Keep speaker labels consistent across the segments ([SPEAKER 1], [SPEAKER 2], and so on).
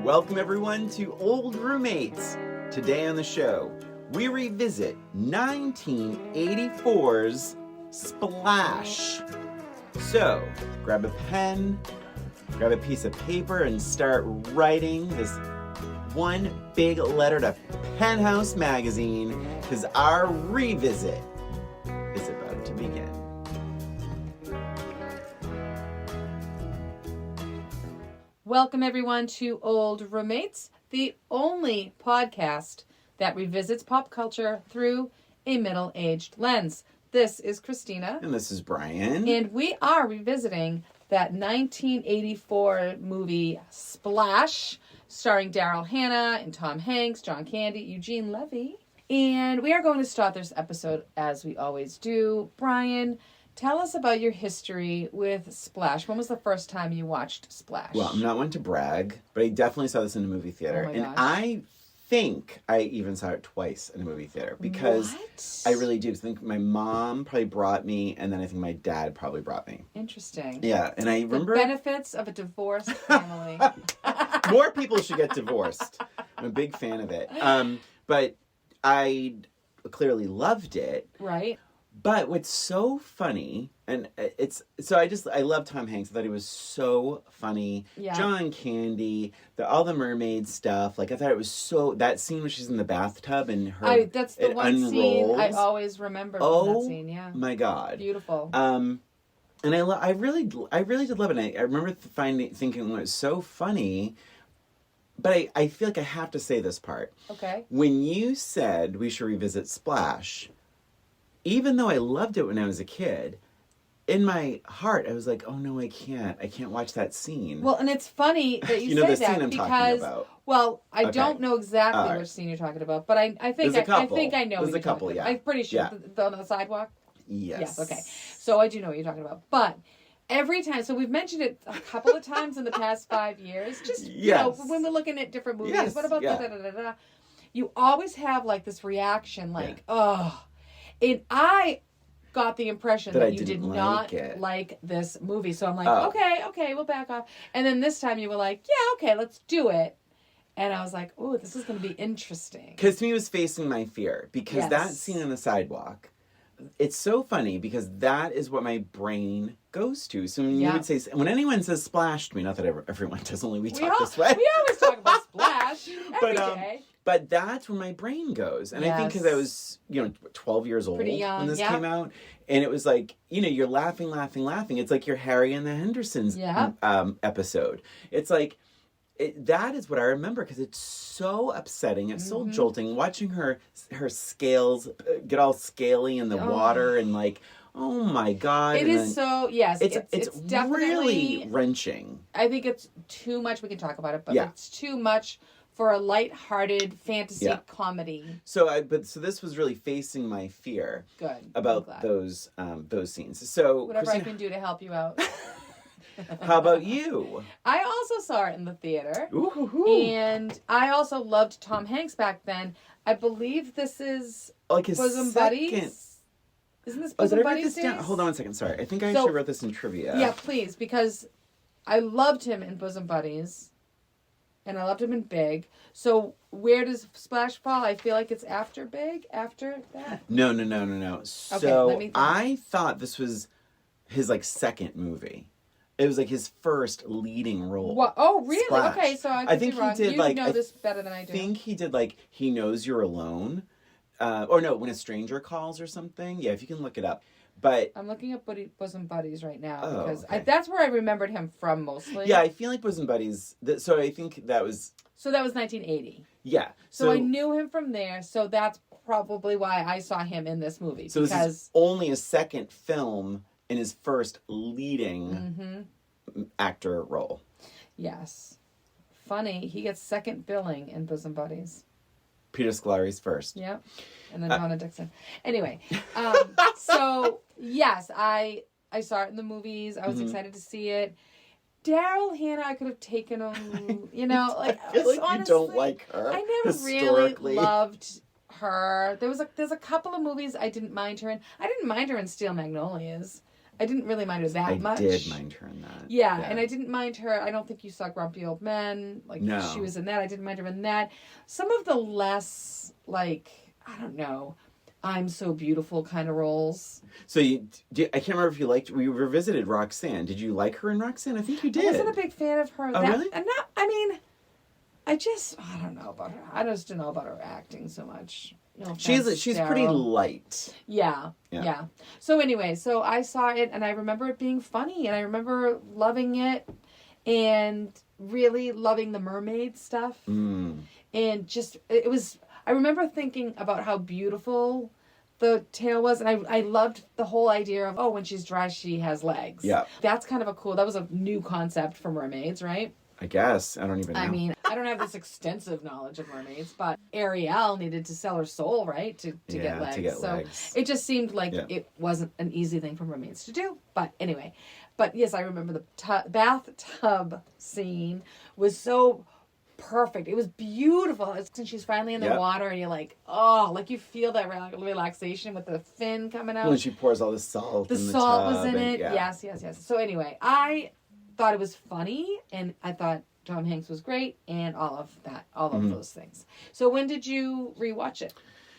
[SPEAKER 1] Welcome everyone to Old Roommates. Today on the show, we revisit 1984's Splash. So, grab a pen, grab a piece of paper, and start writing this one big letter to Penthouse Magazine, because our revisit is about to begin.
[SPEAKER 2] Welcome everyone to Old Roommates, the only podcast that revisits pop culture through a middle-aged lens. This is Christina.
[SPEAKER 1] And this is Brian.
[SPEAKER 2] And we are revisiting that 1984 movie Splash, starring Daryl Hannah and Tom Hanks, John Candy, Eugene Levy. And we are going to start this episode as we always do. Brian, tell us about your history with Splash. When was the first time you watched Splash?
[SPEAKER 1] Well, I'm not one to brag, but I definitely saw this in a movie theater.
[SPEAKER 2] Oh my
[SPEAKER 1] and
[SPEAKER 2] gosh.
[SPEAKER 1] I think I even saw it twice in a movie theater because
[SPEAKER 2] What?
[SPEAKER 1] I really do. I think my mom probably brought me, and then I think my dad probably brought me.
[SPEAKER 2] Interesting.
[SPEAKER 1] Yeah, and I remember...
[SPEAKER 2] The benefits of a divorced family.
[SPEAKER 1] More people should get divorced. I'm a big fan of it. But I clearly loved it.
[SPEAKER 2] Right.
[SPEAKER 1] But what's so funny, and I love Tom Hanks. I thought he was so funny.
[SPEAKER 2] Yeah.
[SPEAKER 1] John Candy, all the mermaid stuff. Like, I thought it was so, that scene when she's in the bathtub and
[SPEAKER 2] That's the one
[SPEAKER 1] unrolls.
[SPEAKER 2] scene I always remember from that scene. Yeah.
[SPEAKER 1] My God.
[SPEAKER 2] Beautiful.
[SPEAKER 1] And I really did love it. And I remember thinking it was so funny. But I feel like I have to say this part.
[SPEAKER 2] Okay.
[SPEAKER 1] When you said we should revisit Splash, even though I loved it when I was a kid, in my heart I was like, oh no, I can't watch that scene.
[SPEAKER 2] Well, and it's funny that you,
[SPEAKER 1] You know
[SPEAKER 2] say
[SPEAKER 1] the scene
[SPEAKER 2] that
[SPEAKER 1] I'm
[SPEAKER 2] because,
[SPEAKER 1] talking about.
[SPEAKER 2] well, I
[SPEAKER 1] Okay.
[SPEAKER 2] don't know exactly
[SPEAKER 1] All right.
[SPEAKER 2] which scene you're talking about, but I think
[SPEAKER 1] There's a
[SPEAKER 2] I
[SPEAKER 1] couple.
[SPEAKER 2] think I know.
[SPEAKER 1] There's
[SPEAKER 2] what
[SPEAKER 1] a couple,
[SPEAKER 2] you're talking
[SPEAKER 1] yeah.
[SPEAKER 2] about. I'm pretty sure
[SPEAKER 1] Yeah.
[SPEAKER 2] on the sidewalk.
[SPEAKER 1] Yes.
[SPEAKER 2] Yes. Okay. So I do know what you're talking about, but every time, so we've mentioned it a couple of times in the past 5 years. Just you know,
[SPEAKER 1] Yes.
[SPEAKER 2] when we're looking at different movies.
[SPEAKER 1] Yes,
[SPEAKER 2] What about
[SPEAKER 1] yeah.
[SPEAKER 2] da da da da? You always have like this reaction, like,
[SPEAKER 1] Yeah.
[SPEAKER 2] oh, and I got the impression
[SPEAKER 1] That
[SPEAKER 2] that
[SPEAKER 1] I
[SPEAKER 2] you did
[SPEAKER 1] didn't
[SPEAKER 2] not
[SPEAKER 1] like it.
[SPEAKER 2] like this movie. So I'm like,
[SPEAKER 1] Oh.
[SPEAKER 2] okay, we'll back off. And then this time you were like, yeah, okay, let's do it. And I was like, oh, this is going to be interesting.
[SPEAKER 1] Because to me it was facing my fear. Because
[SPEAKER 2] Yes.
[SPEAKER 1] that scene on the sidewalk, it's so funny because that is what my brain goes to. So when you
[SPEAKER 2] Yeah.
[SPEAKER 1] would say, when anyone says Splash to me, not that everyone does, only we talk this way.
[SPEAKER 2] We always talk about Splash every day.
[SPEAKER 1] But that's where my brain goes. And I think because I was, 12 years old
[SPEAKER 2] Pretty young,
[SPEAKER 1] when this
[SPEAKER 2] yeah.
[SPEAKER 1] came out. And it was like, you're laughing. It's like your Harry and the Hendersons
[SPEAKER 2] Yeah.
[SPEAKER 1] episode. It's like, that is what I remember because it's so upsetting. It's so jolting. Watching her scales get all scaly in the water and like, oh my God.
[SPEAKER 2] It
[SPEAKER 1] and
[SPEAKER 2] is so, yes.
[SPEAKER 1] It's
[SPEAKER 2] definitely
[SPEAKER 1] really wrenching.
[SPEAKER 2] I think it's too much. We can talk about it, but
[SPEAKER 1] Yeah.
[SPEAKER 2] it's too much for a light-hearted fantasy
[SPEAKER 1] Yeah.
[SPEAKER 2] comedy.
[SPEAKER 1] So this was really facing my fear
[SPEAKER 2] Good. I'm
[SPEAKER 1] about
[SPEAKER 2] glad.
[SPEAKER 1] those scenes. So
[SPEAKER 2] Whatever
[SPEAKER 1] Christina,
[SPEAKER 2] I can do to help you out.
[SPEAKER 1] how about you?
[SPEAKER 2] I also saw it in the theater.
[SPEAKER 1] Ooh.
[SPEAKER 2] And I also loved Tom Hanks back then. I believe this is
[SPEAKER 1] Like his
[SPEAKER 2] Bosom
[SPEAKER 1] second.
[SPEAKER 2] Buddies. Isn't this
[SPEAKER 1] Oh,
[SPEAKER 2] Bosom
[SPEAKER 1] did I write
[SPEAKER 2] Buddies
[SPEAKER 1] this down?
[SPEAKER 2] days?
[SPEAKER 1] Hold on one second. Sorry, I think I
[SPEAKER 2] So-
[SPEAKER 1] actually wrote this in trivia.
[SPEAKER 2] Yeah, please, because I loved him in Bosom Buddies. And I loved him in Big. So where does Splash fall? I feel like it's after Big, after that.
[SPEAKER 1] No. So
[SPEAKER 2] let me think.
[SPEAKER 1] I thought this was his second movie. It was like his first leading role.
[SPEAKER 2] What? Oh, really?
[SPEAKER 1] Splash.
[SPEAKER 2] Okay, so I
[SPEAKER 1] I
[SPEAKER 2] could
[SPEAKER 1] think
[SPEAKER 2] be
[SPEAKER 1] he
[SPEAKER 2] wrong.
[SPEAKER 1] did,
[SPEAKER 2] You
[SPEAKER 1] like,
[SPEAKER 2] know
[SPEAKER 1] I
[SPEAKER 2] this better than I do.
[SPEAKER 1] I think he did He Knows You're Alone. Or no, When a Stranger Calls or something. Yeah, if you can look it up. But
[SPEAKER 2] I'm looking at Bosom Buddies right now
[SPEAKER 1] Oh,
[SPEAKER 2] because
[SPEAKER 1] okay.
[SPEAKER 2] that's where I remembered him from mostly.
[SPEAKER 1] yeah, I feel like Bosom Buddies. So I think that was.
[SPEAKER 2] So that was 1980.
[SPEAKER 1] Yeah.
[SPEAKER 2] So I knew him from there. So that's probably why I saw him in this movie.
[SPEAKER 1] So this is only a second film in his first leading actor role.
[SPEAKER 2] Yes. Funny, he gets second billing in Bosom Buddies.
[SPEAKER 1] Peter Scolari's first.
[SPEAKER 2] Yep. And then Donna Dixon. Anyway, so yes, I saw it in the movies. I was excited to see it. Daryl Hannah, I could have taken him,
[SPEAKER 1] I feel like
[SPEAKER 2] honestly,
[SPEAKER 1] you don't like her.
[SPEAKER 2] I never
[SPEAKER 1] historically.
[SPEAKER 2] really loved her. There's a couple of movies I didn't mind her in. I didn't mind her in Steel Magnolias. I didn't really mind her that much.
[SPEAKER 1] I did mind her in that.
[SPEAKER 2] Yeah, and I didn't mind her. I don't think you saw Grumpy Old Men. Like,
[SPEAKER 1] no.
[SPEAKER 2] She was in that. I didn't mind her in that. Some of the less, like, I don't know, I'm so beautiful kind of roles.
[SPEAKER 1] So I can't remember if you liked, we revisited Roxanne. Did you like her in Roxanne? I think you did.
[SPEAKER 2] I wasn't a big fan of her.
[SPEAKER 1] Oh, really?
[SPEAKER 2] I don't know about her. I just don't know about her acting so much. No offense,
[SPEAKER 1] she's
[SPEAKER 2] Daryl.
[SPEAKER 1] pretty light.
[SPEAKER 2] Yeah. So anyway, so I saw it and I remember it being funny and I remember loving it and really loving the mermaid stuff. And just, I remember thinking about how beautiful the tail was, and I loved the whole idea of, when she's dry, she has legs.
[SPEAKER 1] Yeah.
[SPEAKER 2] That's kind of that was a new concept for mermaids, right?
[SPEAKER 1] I guess. I don't even know.
[SPEAKER 2] I mean, I don't have this extensive knowledge of mermaids, but Ariel needed to sell her soul, right? To get legs.
[SPEAKER 1] To get
[SPEAKER 2] so
[SPEAKER 1] legs.
[SPEAKER 2] it just seemed like it wasn't an easy thing for mermaids to do. But anyway, yes, I remember the bathtub scene was so perfect. It was beautiful. Since she's finally in the water and you're like, like you feel that relaxation with the fin coming out.
[SPEAKER 1] When she pours all the salt in the
[SPEAKER 2] salt
[SPEAKER 1] tub
[SPEAKER 2] was in it.
[SPEAKER 1] Yeah.
[SPEAKER 2] Yes. So anyway, I thought it was funny and I thought Tom Hanks was great and all of those things. So when did you rewatch it?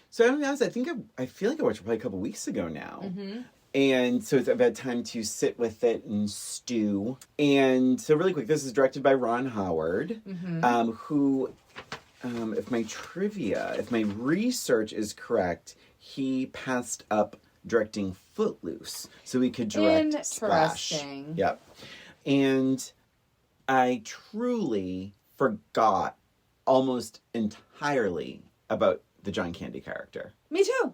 [SPEAKER 1] So I'm honest, I feel like I watched it probably a couple weeks ago now. And so I've had time to sit with it and stew. And so really quick, this is directed by Ron Howard, who, if my research is correct, he passed up directing Footloose so he could direct Splash. Yep. And I truly forgot almost entirely about the John Candy character.
[SPEAKER 2] Me too.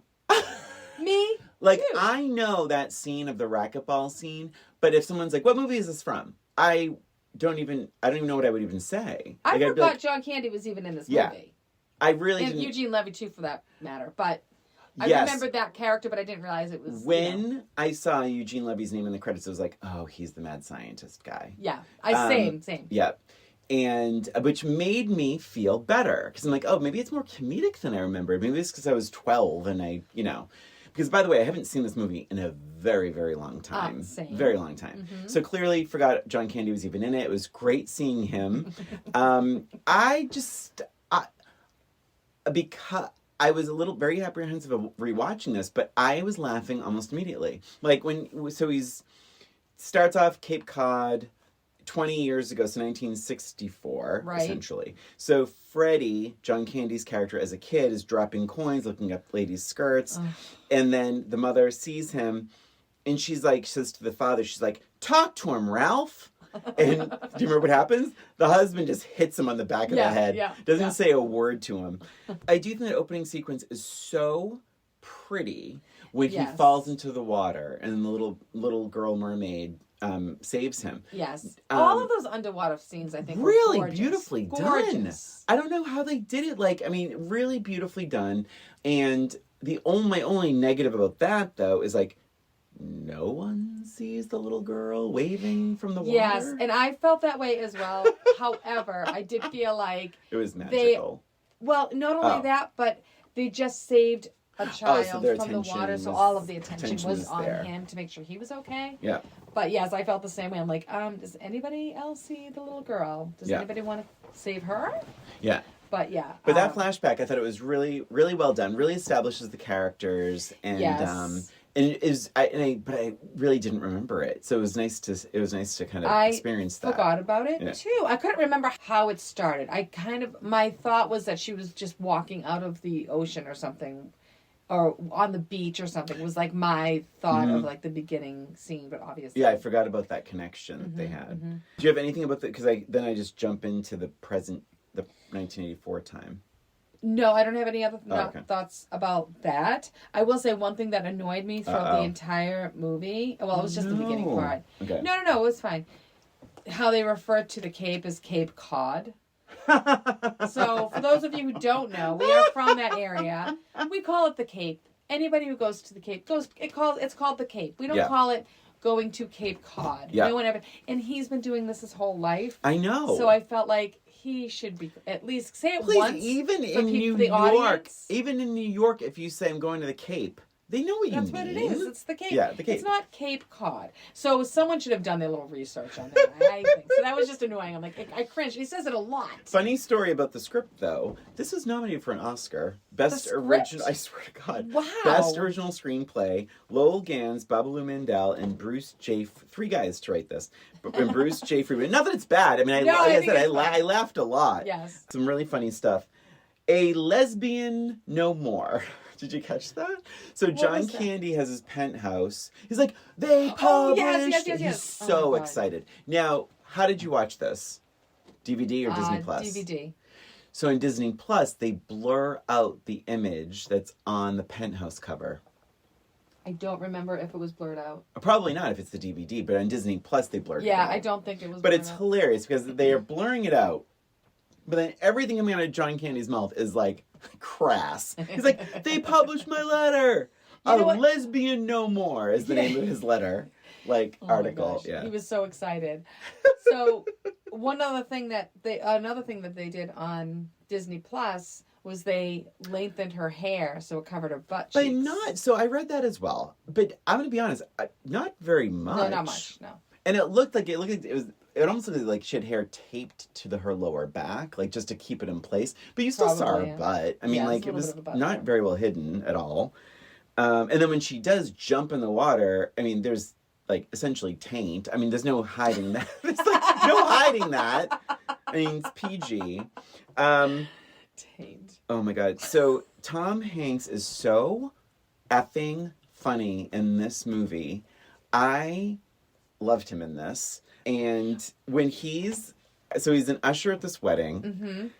[SPEAKER 2] Me
[SPEAKER 1] Like,
[SPEAKER 2] too.
[SPEAKER 1] I know that scene of the racquetball scene, but if someone's like, what movie is this from? I don't even know what I would even say.
[SPEAKER 2] I
[SPEAKER 1] like,
[SPEAKER 2] forgot John Candy was even in this movie.
[SPEAKER 1] I really
[SPEAKER 2] and
[SPEAKER 1] didn't.
[SPEAKER 2] Eugene Levy too, for that matter. But I
[SPEAKER 1] Yes.
[SPEAKER 2] remembered that character, but I didn't realize it was...
[SPEAKER 1] When I saw Eugene Levy's name in the credits, I was like, oh, he's the mad scientist guy.
[SPEAKER 2] Yeah. Same.
[SPEAKER 1] Yep. And which made me feel better because I'm like, oh, maybe it's more comedic than I remembered. Maybe it's because I was 12 and because by the way, I haven't seen this movie in a very, very long time.
[SPEAKER 2] Same.
[SPEAKER 1] Very long time. So clearly forgot John Candy was even in it. It was great seeing him. Because I was very apprehensive of rewatching this, but I was laughing almost immediately. Like he starts off Cape Cod 20 years ago, so 1964, essentially. So Freddie, John Candy's character as a kid, is dropping coins, looking up ladies' skirts, and then the mother sees him, and she says to the father, she's like, talk to him, Ralph. And do you remember what happens? The husband just hits him on the back of the head. Doesn't say a word to him. I do think that opening sequence is so pretty when he falls into the water and the little girl mermaid saves him.
[SPEAKER 2] Yes. All of those underwater scenes, I think, were
[SPEAKER 1] really
[SPEAKER 2] gorgeous.
[SPEAKER 1] beautifully
[SPEAKER 2] Gorgeous.
[SPEAKER 1] done. I don't know how they did it. Really beautifully done. And my only negative about that, though, is no one sees the little girl waving from the water.
[SPEAKER 2] Yes, and I felt that way as well. However, I did feel like
[SPEAKER 1] it was magical.
[SPEAKER 2] Not only that, but they just saved a child from the water, so all of the attention was on him to make sure he was okay.
[SPEAKER 1] Yeah.
[SPEAKER 2] But yes, I felt the same way. I'm like, does anybody else see the little girl? Does anybody want to save her?
[SPEAKER 1] Yeah.
[SPEAKER 2] But yeah.
[SPEAKER 1] But that flashback, I thought it was really, really well done. Really establishes the characters, and but I really didn't remember it. So it was nice to kind of experience that.
[SPEAKER 2] I forgot about it too. I couldn't remember how it started. My thought was that she was just walking out of the ocean or something, or on the beach or something. It was like my thought of the beginning scene, but obviously.
[SPEAKER 1] Yeah, I forgot about that connection that they had. Do you have anything about because then I just jump into the present, the 1984 time.
[SPEAKER 2] No, I don't have any other thoughts about that. I will say one thing that annoyed me throughout the entire movie. Well, it was just the beginning part.
[SPEAKER 1] Okay.
[SPEAKER 2] No, it was fine. How they refer to the Cape as Cape Cod. So, for those of you who don't know, we are from that area. We call it the Cape. Anybody who goes to the Cape it's called the Cape. We don't call it going to Cape Cod.
[SPEAKER 1] Yeah.
[SPEAKER 2] No one ever. And he's been doing this his whole life.
[SPEAKER 1] I know.
[SPEAKER 2] So I felt like he should be at least say it
[SPEAKER 1] Please,
[SPEAKER 2] once.
[SPEAKER 1] even in New York, if you say I'm going to the Cape, They know what
[SPEAKER 2] That's
[SPEAKER 1] you
[SPEAKER 2] what
[SPEAKER 1] mean.
[SPEAKER 2] it is. It's the Cape.
[SPEAKER 1] Yeah, the Cape.
[SPEAKER 2] It's not Cape Cod. So someone should have done their little research on that. I think. So that was just annoying. I'm like, I cringe. He says it a lot.
[SPEAKER 1] Funny story about the script, though. This was nominated for an Oscar. Best original. I swear to God.
[SPEAKER 2] Wow.
[SPEAKER 1] Best original screenplay. Lowell Gans, Babalu Mandel, and Bruce J. Three guys to write this. And Bruce J. Freeman. Not that it's bad. I mean, I laughed a lot.
[SPEAKER 2] Yes.
[SPEAKER 1] Some really funny stuff. A lesbian no more. Did you catch that? So John Candy has his penthouse. He's like, they published.
[SPEAKER 2] Yes.
[SPEAKER 1] He's so excited. Now, how did you watch this? DVD or Disney Plus?
[SPEAKER 2] DVD.
[SPEAKER 1] So in Disney Plus, they blur out the image that's on the penthouse cover.
[SPEAKER 2] I don't remember if it was blurred out.
[SPEAKER 1] Probably not if it's the DVD, but on Disney Plus, they blurred it out.
[SPEAKER 2] Yeah, I don't think it was
[SPEAKER 1] But
[SPEAKER 2] blurred
[SPEAKER 1] it's
[SPEAKER 2] out.
[SPEAKER 1] hilarious because they are blurring it out. But then everything coming out of John Candy's mouth is like crass. He's like, they published my letter. Lesbian no more is the name of his letter. Like article. Yeah.
[SPEAKER 2] He was so excited. So another thing that they did on Disney Plus was they lengthened her hair so it covered her butt cheeks.
[SPEAKER 1] So I read that as well. But I'm gonna be honest, not very much.
[SPEAKER 2] No, not much. No.
[SPEAKER 1] And it looked like it was. It almost looked like she had hair taped to her lower back, like just to keep it in place. But you still saw her butt. I mean, like it was not very well hidden at all. And then when she does jump in the water, I mean, there's like essentially taint. I mean, there's no hiding that. There's like no hiding that. I mean, it's PG.
[SPEAKER 2] Taint.
[SPEAKER 1] Oh my God. So Tom Hanks is so effing funny in this movie. I loved him in this. And when he's an usher at this wedding,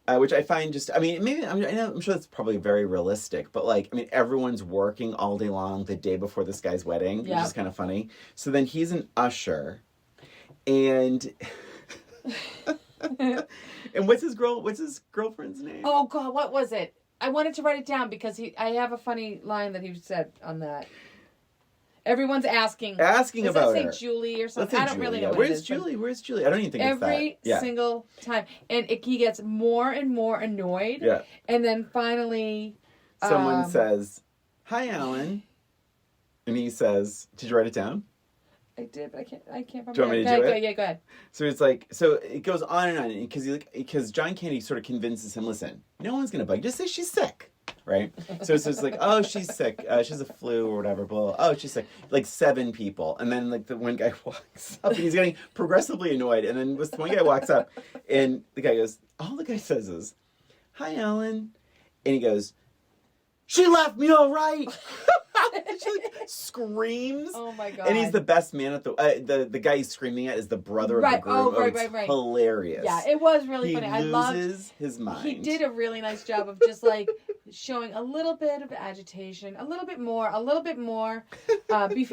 [SPEAKER 1] which I find I'm sure that's probably very realistic, but like, I mean, everyone's working all day long the day before this guy's wedding, which is kind of funny. So then he's an usher, and and what's his girlfriend's name?
[SPEAKER 2] Oh God, what was it? I wanted to write it down because I have a funny line that he said on that. Everyone's asking
[SPEAKER 1] about her.
[SPEAKER 2] Julie or something. I don't really know what
[SPEAKER 1] Where's
[SPEAKER 2] it is.
[SPEAKER 1] Julie? Where's Julie? I don't even think it's that.
[SPEAKER 2] Every single time. And he gets more and more annoyed.
[SPEAKER 1] Yeah.
[SPEAKER 2] And then finally...
[SPEAKER 1] Someone says, hi, Alan. And he says, did you write it down?
[SPEAKER 2] I did, but I can't remember.
[SPEAKER 1] Do you want me to do it?
[SPEAKER 2] Yeah, go ahead.
[SPEAKER 1] So it's like, so it goes on and on. Because John Candy sort of convinces him, listen, no one's going to bug you. Just say she's sick. Right? So it's like, oh, she's sick. She has a flu or whatever. Blah. Oh, she's sick. Like 7 people. And then like the one guy walks up and he's getting progressively annoyed. And then this one guy walks up and the guy goes, all the guy says is, hi, Alan. And he goes, she left me all right. She like screams.
[SPEAKER 2] Oh my God.
[SPEAKER 1] And he's the best man at the guy he's screaming at is the brother of the groom. Right. Hilarious.
[SPEAKER 2] Yeah, it was really funny.
[SPEAKER 1] He loses his mind.
[SPEAKER 2] He did a really nice job of just like showing a little bit of agitation, a little bit more.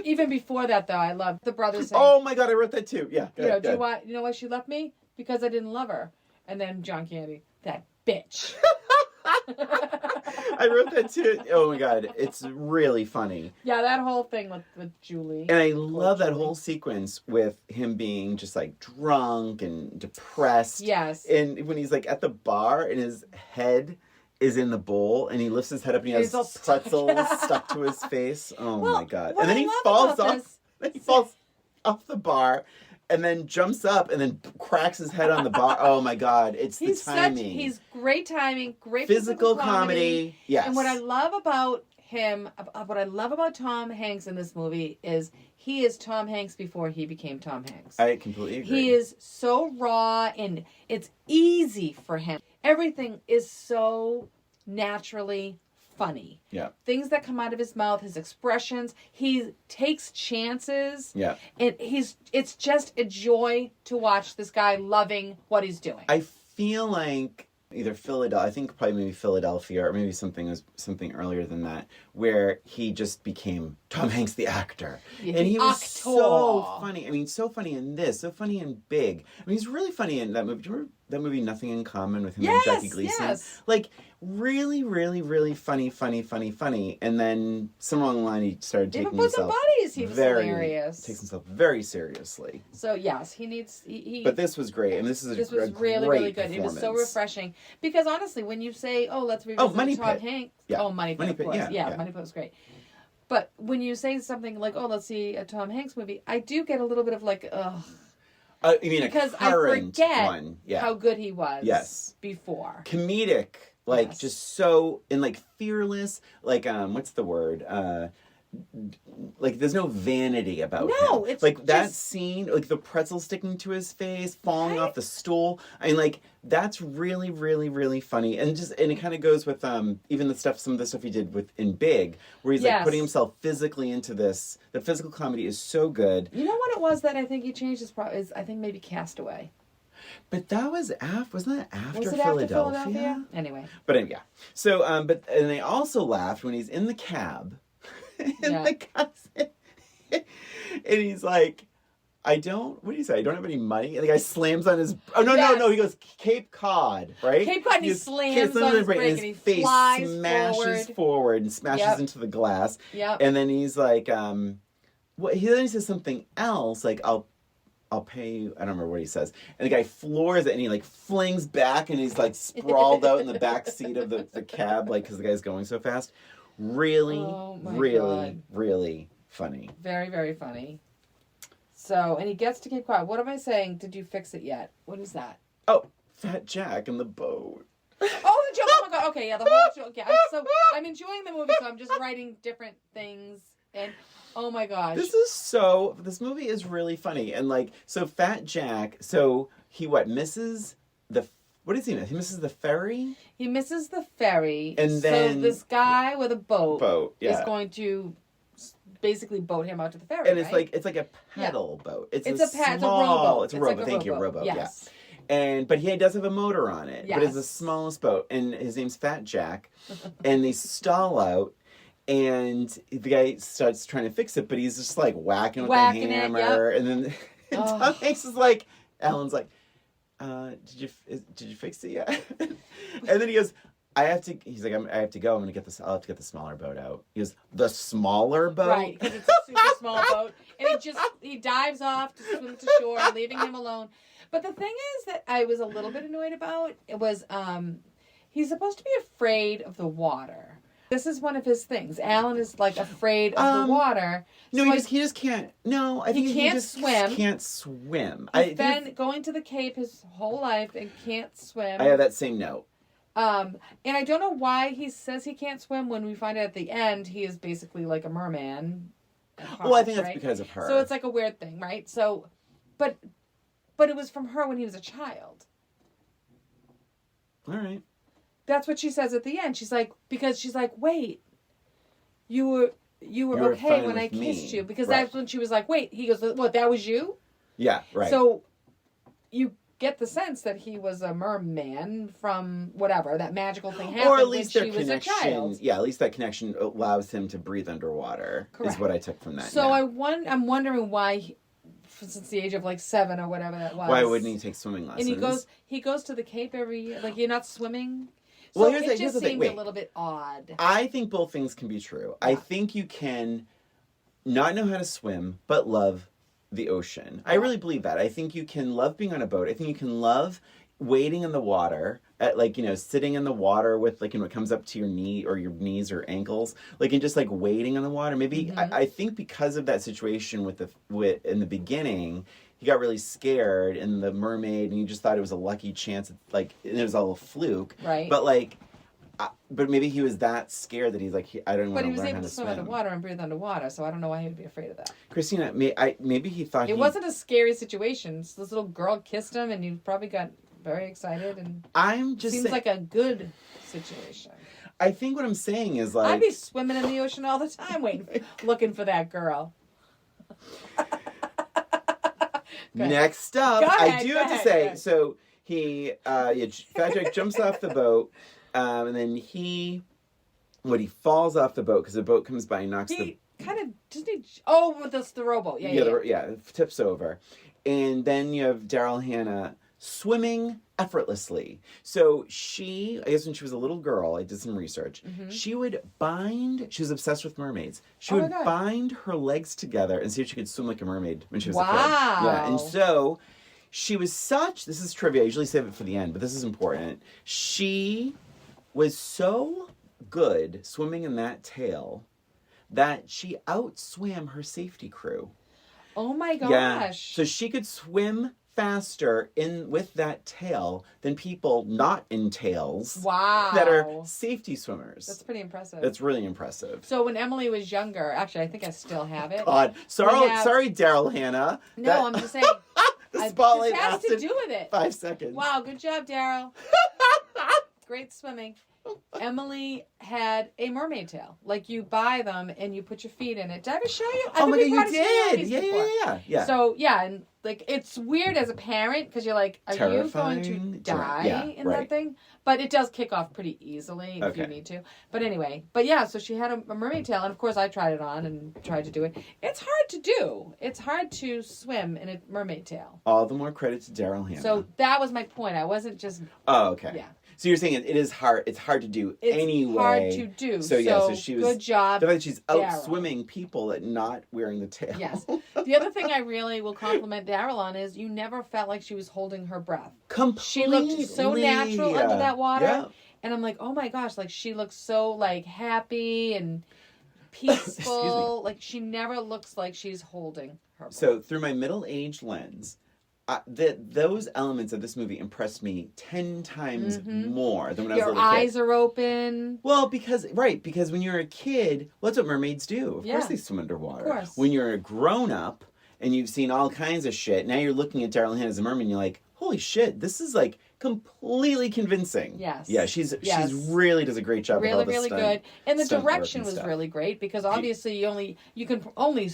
[SPEAKER 2] Even before that, though, I loved the brother saying,
[SPEAKER 1] oh my God, I wrote that too. Yeah.
[SPEAKER 2] You know why she left me? Because I didn't love her. And then John Candy, that bitch.
[SPEAKER 1] I wrote that too. Oh my God, it's really funny.
[SPEAKER 2] Yeah, that whole thing with Julie.
[SPEAKER 1] And I love that whole sequence with him being just like drunk and depressed.
[SPEAKER 2] Yes.
[SPEAKER 1] And when he's like at the bar and his head is in the bowl and he lifts his head up and he has pretzels stuck to his face. Oh my God. And then he falls off. Then he falls off the bar. And then jumps up and then cracks his head on the bar. Oh my God. It's the timing.
[SPEAKER 2] He's great timing, great
[SPEAKER 1] physical comedy. Yes.
[SPEAKER 2] And what I love about him, what I love about Tom Hanks in this movie is he is Tom Hanks before he became Tom Hanks.
[SPEAKER 1] I completely agree.
[SPEAKER 2] He is so raw and it's easy for him. Everything is so naturally funny.
[SPEAKER 1] Yeah.
[SPEAKER 2] Things that come out of his mouth, his expressions, he takes chances.
[SPEAKER 1] Yeah.
[SPEAKER 2] And it's just a joy to watch this guy loving what he's doing.
[SPEAKER 1] I feel like either Philadelphia, I think probably maybe Philadelphia or maybe something earlier than that, where he just became Tom Hanks the actor.
[SPEAKER 2] Yeah,
[SPEAKER 1] and he was so
[SPEAKER 2] actor.
[SPEAKER 1] funny. I mean, so funny in this, so funny in Big. I mean, he's really funny in that movie. Do you remember that movie Nothing in Common with him and Jackie Gleason?
[SPEAKER 2] Yes.
[SPEAKER 1] Like, really, really, really funny. And then somewhere along the line, he started taking himself
[SPEAKER 2] he was hilarious.
[SPEAKER 1] Takes himself very seriously.
[SPEAKER 2] So, yes, he needs... He,
[SPEAKER 1] but this was great. And this was
[SPEAKER 2] really, really good. It was so refreshing. Because, honestly, when you say, let's revisit Tom Hanks...
[SPEAKER 1] Yeah.
[SPEAKER 2] Oh, Money Pit, of course.
[SPEAKER 1] Yeah.
[SPEAKER 2] Money Pit was great. But when you say something like, "Oh, let's see a Tom Hanks movie," I do get a little bit of like, ugh.
[SPEAKER 1] You mean
[SPEAKER 2] because
[SPEAKER 1] a current
[SPEAKER 2] I forget
[SPEAKER 1] one. Yeah.
[SPEAKER 2] how good he was.
[SPEAKER 1] Yes.
[SPEAKER 2] Before.
[SPEAKER 1] Comedic, like just so and like fearless. Like what's the word? Like there's no vanity about him.
[SPEAKER 2] No, it's
[SPEAKER 1] like that
[SPEAKER 2] just...
[SPEAKER 1] scene, like the pretzel sticking to his face, falling off the stool. I mean, like that's really, really, really funny, and it kind of goes with even some of the stuff he did in Big, where he's like putting himself physically into this. The physical comedy is so good.
[SPEAKER 2] You know what it was that I think he changed his is I think maybe Castaway.
[SPEAKER 1] But that was wasn't that after
[SPEAKER 2] was it
[SPEAKER 1] Philadelphia?
[SPEAKER 2] After Philadelphia? Anyway.
[SPEAKER 1] But yeah. So and they also laughed when he's in the cab. And the guy's and he's like, what do you say? I don't have any money. And the guy slams on his, no. He goes, Cape Cod, right?
[SPEAKER 2] Cape Cod, and he slams on his brake and his face
[SPEAKER 1] smashes forward and smashes into the glass.
[SPEAKER 2] Yep.
[SPEAKER 1] And then he's like, then he says something else, like, I'll pay you. I don't remember what he says. And the guy floors it and he like flings back and he's like sprawled out in the back seat of the cab, like, because the guy's going so fast. Really, really funny. Very, very funny.
[SPEAKER 2] So, and he gets to Cape Cod. What am I saying? Did you fix it yet? What is that?
[SPEAKER 1] Oh, Fat Jack and the boat.
[SPEAKER 2] Oh, the joke. Oh my God. Okay, yeah, the whole joke. Yeah, I'm enjoying the movie, so I'm just writing different things. And oh my gosh,
[SPEAKER 1] this movie is really funny. And like, so Fat Jack, he misses the. What does he miss? He misses the ferry?
[SPEAKER 2] He misses the ferry.
[SPEAKER 1] And then...
[SPEAKER 2] So this guy with a boat
[SPEAKER 1] is
[SPEAKER 2] going to basically boat him out to the ferry,
[SPEAKER 1] and it's like a paddle boat. It's a
[SPEAKER 2] rowboat.
[SPEAKER 1] It's a rowboat. Thank you, rowboat. Yes. Yeah. But he does have a motor on it. Yes. But it's the smallest boat. And his name's Fat Jack. And they stall out. And the guy starts trying to fix it, but he's just like whacking with the hammer. And then Tom Hanks is like, Alan's like, did you fix it yet? And then he goes, I have to go. I'll have to get the smaller boat out. He goes, the smaller boat?
[SPEAKER 2] Right, because it's a super small boat. And he dives off to swim to shore, leaving him alone. But the thing is that I was a little bit annoyed about, it was, he's supposed to be afraid of the water. This is one of his things. Alan is like afraid of the water.
[SPEAKER 1] No, so he just can't. No, I think he just
[SPEAKER 2] swim.
[SPEAKER 1] Can't swim.
[SPEAKER 2] He's been going to the Cape his whole life and can't swim.
[SPEAKER 1] I have that same note.
[SPEAKER 2] And I don't know why he says he can't swim when we find out at the end he is basically like a merman.
[SPEAKER 1] Well, I think that's because of her.
[SPEAKER 2] So it's like a weird thing, right? So, but it was from her when he was a child.
[SPEAKER 1] All right.
[SPEAKER 2] That's what she says at the end. She's like, wait, you were okay when I kissed you. Because that's when she was like, wait. He goes, what, that was you?
[SPEAKER 1] Yeah, right.
[SPEAKER 2] So you get the sense that he was a merman from whatever, that magical thing happened
[SPEAKER 1] or at least
[SPEAKER 2] when she was a child.
[SPEAKER 1] Yeah, at least that connection allows him to breathe underwater. Correct. Is what I took from that.
[SPEAKER 2] So I'm wondering why... since the age of like 7 or whatever that was.
[SPEAKER 1] Why wouldn't he take swimming lessons?
[SPEAKER 2] And he goes to the Cape every year. Like, you're not swimming. So
[SPEAKER 1] well,
[SPEAKER 2] it just seemed a little bit odd.
[SPEAKER 1] I think both things can be true. Yeah. I think you can not know how to swim, but love the ocean. Yeah. I really believe that. I think you can love being on a boat. I think you can love wading in the water, sitting in the water with it comes up to your knee or your knees or ankles, and just wading in the water. Maybe mm-hmm. I think because of that situation in the beginning, he got really scared in the mermaid, and he just thought it was a lucky chance, and it was all a fluke.
[SPEAKER 2] Right.
[SPEAKER 1] But maybe he was that scared that he's like, I don't want to learn how to swim. But he was able to swim
[SPEAKER 2] underwater and breathe underwater, so I don't know why he would be afraid of that.
[SPEAKER 1] Christina, maybe he thought
[SPEAKER 2] it wasn't a scary situation. This little girl kissed him, and he probably got very excited, and seems like a good situation.
[SPEAKER 1] I think what I'm saying is
[SPEAKER 2] I'd be swimming in the ocean all the time, looking for that girl.
[SPEAKER 1] Next up, I do have to say, so he, Patrick jumps off the boat, and then he falls off the boat because the boat comes by and knocks with the rowboat, it tips over, and then you have Daryl Hannah swimming effortlessly. So I guess when she was a little girl, I did some research. Mm-hmm. She was obsessed with mermaids. She would bind her legs together and see if she could swim like a mermaid when she was a kid. Yeah, and so she was this is trivia, I usually save it for the end, but this is important. She was so good swimming in that tail that she outswam her safety crew.
[SPEAKER 2] Oh my gosh.
[SPEAKER 1] Yeah. So she could swim faster with that tail than people not in tails.
[SPEAKER 2] Wow.
[SPEAKER 1] That are safety swimmers.
[SPEAKER 2] That's pretty impressive.
[SPEAKER 1] That's really impressive.
[SPEAKER 2] So when Emily was younger, actually I think I still have it.
[SPEAKER 1] God. Sorry, Daryl Hannah.
[SPEAKER 2] No, I'm just saying.
[SPEAKER 1] The spotlight
[SPEAKER 2] this has to
[SPEAKER 1] lasted
[SPEAKER 2] do with it.
[SPEAKER 1] 5 seconds.
[SPEAKER 2] Wow, good job, Daryl. Great swimming. Emily had a mermaid tail. Like you buy them and you put your feet in it. Did I ever show you?
[SPEAKER 1] Oh my God, you did. Yeah.
[SPEAKER 2] So yeah, and like it's weird as a parent because you're like, are
[SPEAKER 1] Terrifying.
[SPEAKER 2] you going to die in that thing? But it does kick off pretty easily if you need to. But anyway, so she had a mermaid tail, and of course I tried it on and tried to do it. It's hard to do. It's hard to swim in a mermaid tail.
[SPEAKER 1] All the more credit to Daryl Hannah.
[SPEAKER 2] So that was my point. I wasn't just.
[SPEAKER 1] Oh, okay.
[SPEAKER 2] Yeah.
[SPEAKER 1] So you're saying it is hard. It's hard to do anyway.
[SPEAKER 2] It's hard to do.
[SPEAKER 1] So she was.
[SPEAKER 2] Good job.
[SPEAKER 1] The fact that she's out
[SPEAKER 2] Daryl.
[SPEAKER 1] swimming people at not wearing the tail.
[SPEAKER 2] Yes. The other thing I really will compliment Daryl on is you never felt like she was holding her breath.
[SPEAKER 1] Completely.
[SPEAKER 2] She looked so natural under that water.
[SPEAKER 1] Yeah.
[SPEAKER 2] And I'm like, oh my gosh, like she looks so like happy and peaceful. Like she never looks like she's holding her breath.
[SPEAKER 1] So through my middle-aged lens, those elements of this movie impressed me 10 times more than when I was a little kid.
[SPEAKER 2] Your eyes are open.
[SPEAKER 1] Well, because when you're a kid, well, that's what mermaids do. Of course they swim underwater.
[SPEAKER 2] Of course.
[SPEAKER 1] When you're a grown-up and you've seen all kinds of shit, now you're looking at Daryl Hannah as a mermaid and you're like, holy shit, this is like completely convincing.
[SPEAKER 2] Yes.
[SPEAKER 1] Yeah, she's really does a great job with all the
[SPEAKER 2] really good. And the direction was really great because obviously you can only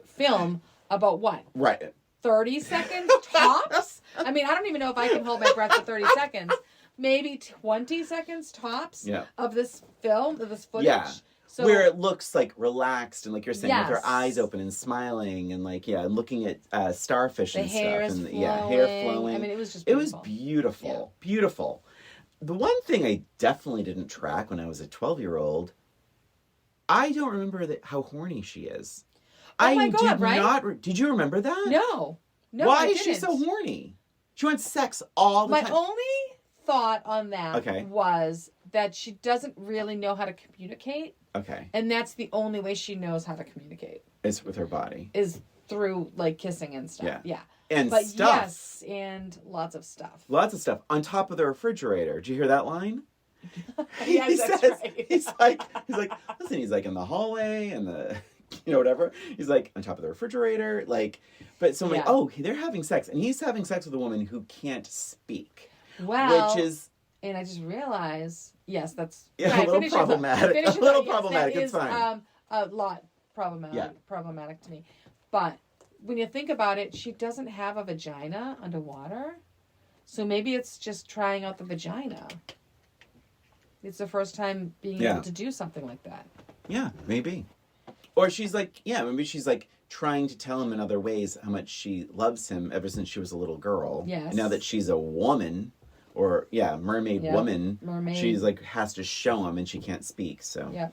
[SPEAKER 2] film about what?
[SPEAKER 1] Right.
[SPEAKER 2] 30 seconds tops? I mean, I don't even know if I can hold my breath for 30 seconds. Maybe 20 seconds tops of this film, of this footage.
[SPEAKER 1] Yeah.
[SPEAKER 2] So,
[SPEAKER 1] where it looks like relaxed and like you're saying with her eyes open and smiling and like and looking at starfish and stuff and hair flowing.
[SPEAKER 2] I mean, it was just
[SPEAKER 1] beautiful. It was beautiful. Yeah. Beautiful. The one thing I definitely didn't track when I was a 12-year-old, I don't remember how horny she is.
[SPEAKER 2] Oh my God, right?
[SPEAKER 1] Did you remember that?
[SPEAKER 2] No.
[SPEAKER 1] Why is she so horny? She wants sex all the time.
[SPEAKER 2] My only thought on that was that she doesn't really know how to communicate.
[SPEAKER 1] Okay.
[SPEAKER 2] And that's the only way she knows how to communicate.
[SPEAKER 1] Is with her body.
[SPEAKER 2] Is through like kissing and stuff. Yeah.
[SPEAKER 1] And
[SPEAKER 2] but
[SPEAKER 1] stuff.
[SPEAKER 2] Yes, and lots of stuff.
[SPEAKER 1] Lots of stuff. On top of the refrigerator. Did you hear that line?
[SPEAKER 2] Yes, that's right.
[SPEAKER 1] He's like, listen, he's like in the hallway and the whatever. He's like on top of the refrigerator, like, but so I'm like, oh, they're having sex, and he's having sex with a woman who can't speak.
[SPEAKER 2] Wow.
[SPEAKER 1] Which is,
[SPEAKER 2] and I just realized, yes, that's
[SPEAKER 1] a little problematic. A little problematic. It's fine.
[SPEAKER 2] A lot problematic to me, but when you think about it, she doesn't have a vagina underwater, so maybe it's just trying out the vagina. It's the first time being able to do something like that.
[SPEAKER 1] Yeah, maybe. Or she's like, maybe she's like trying to tell him in other ways how much she loves him ever since she was a little girl.
[SPEAKER 2] Yes.
[SPEAKER 1] And now that she's a woman, mermaid woman, she's like has to show him and she can't speak. So
[SPEAKER 2] yeah,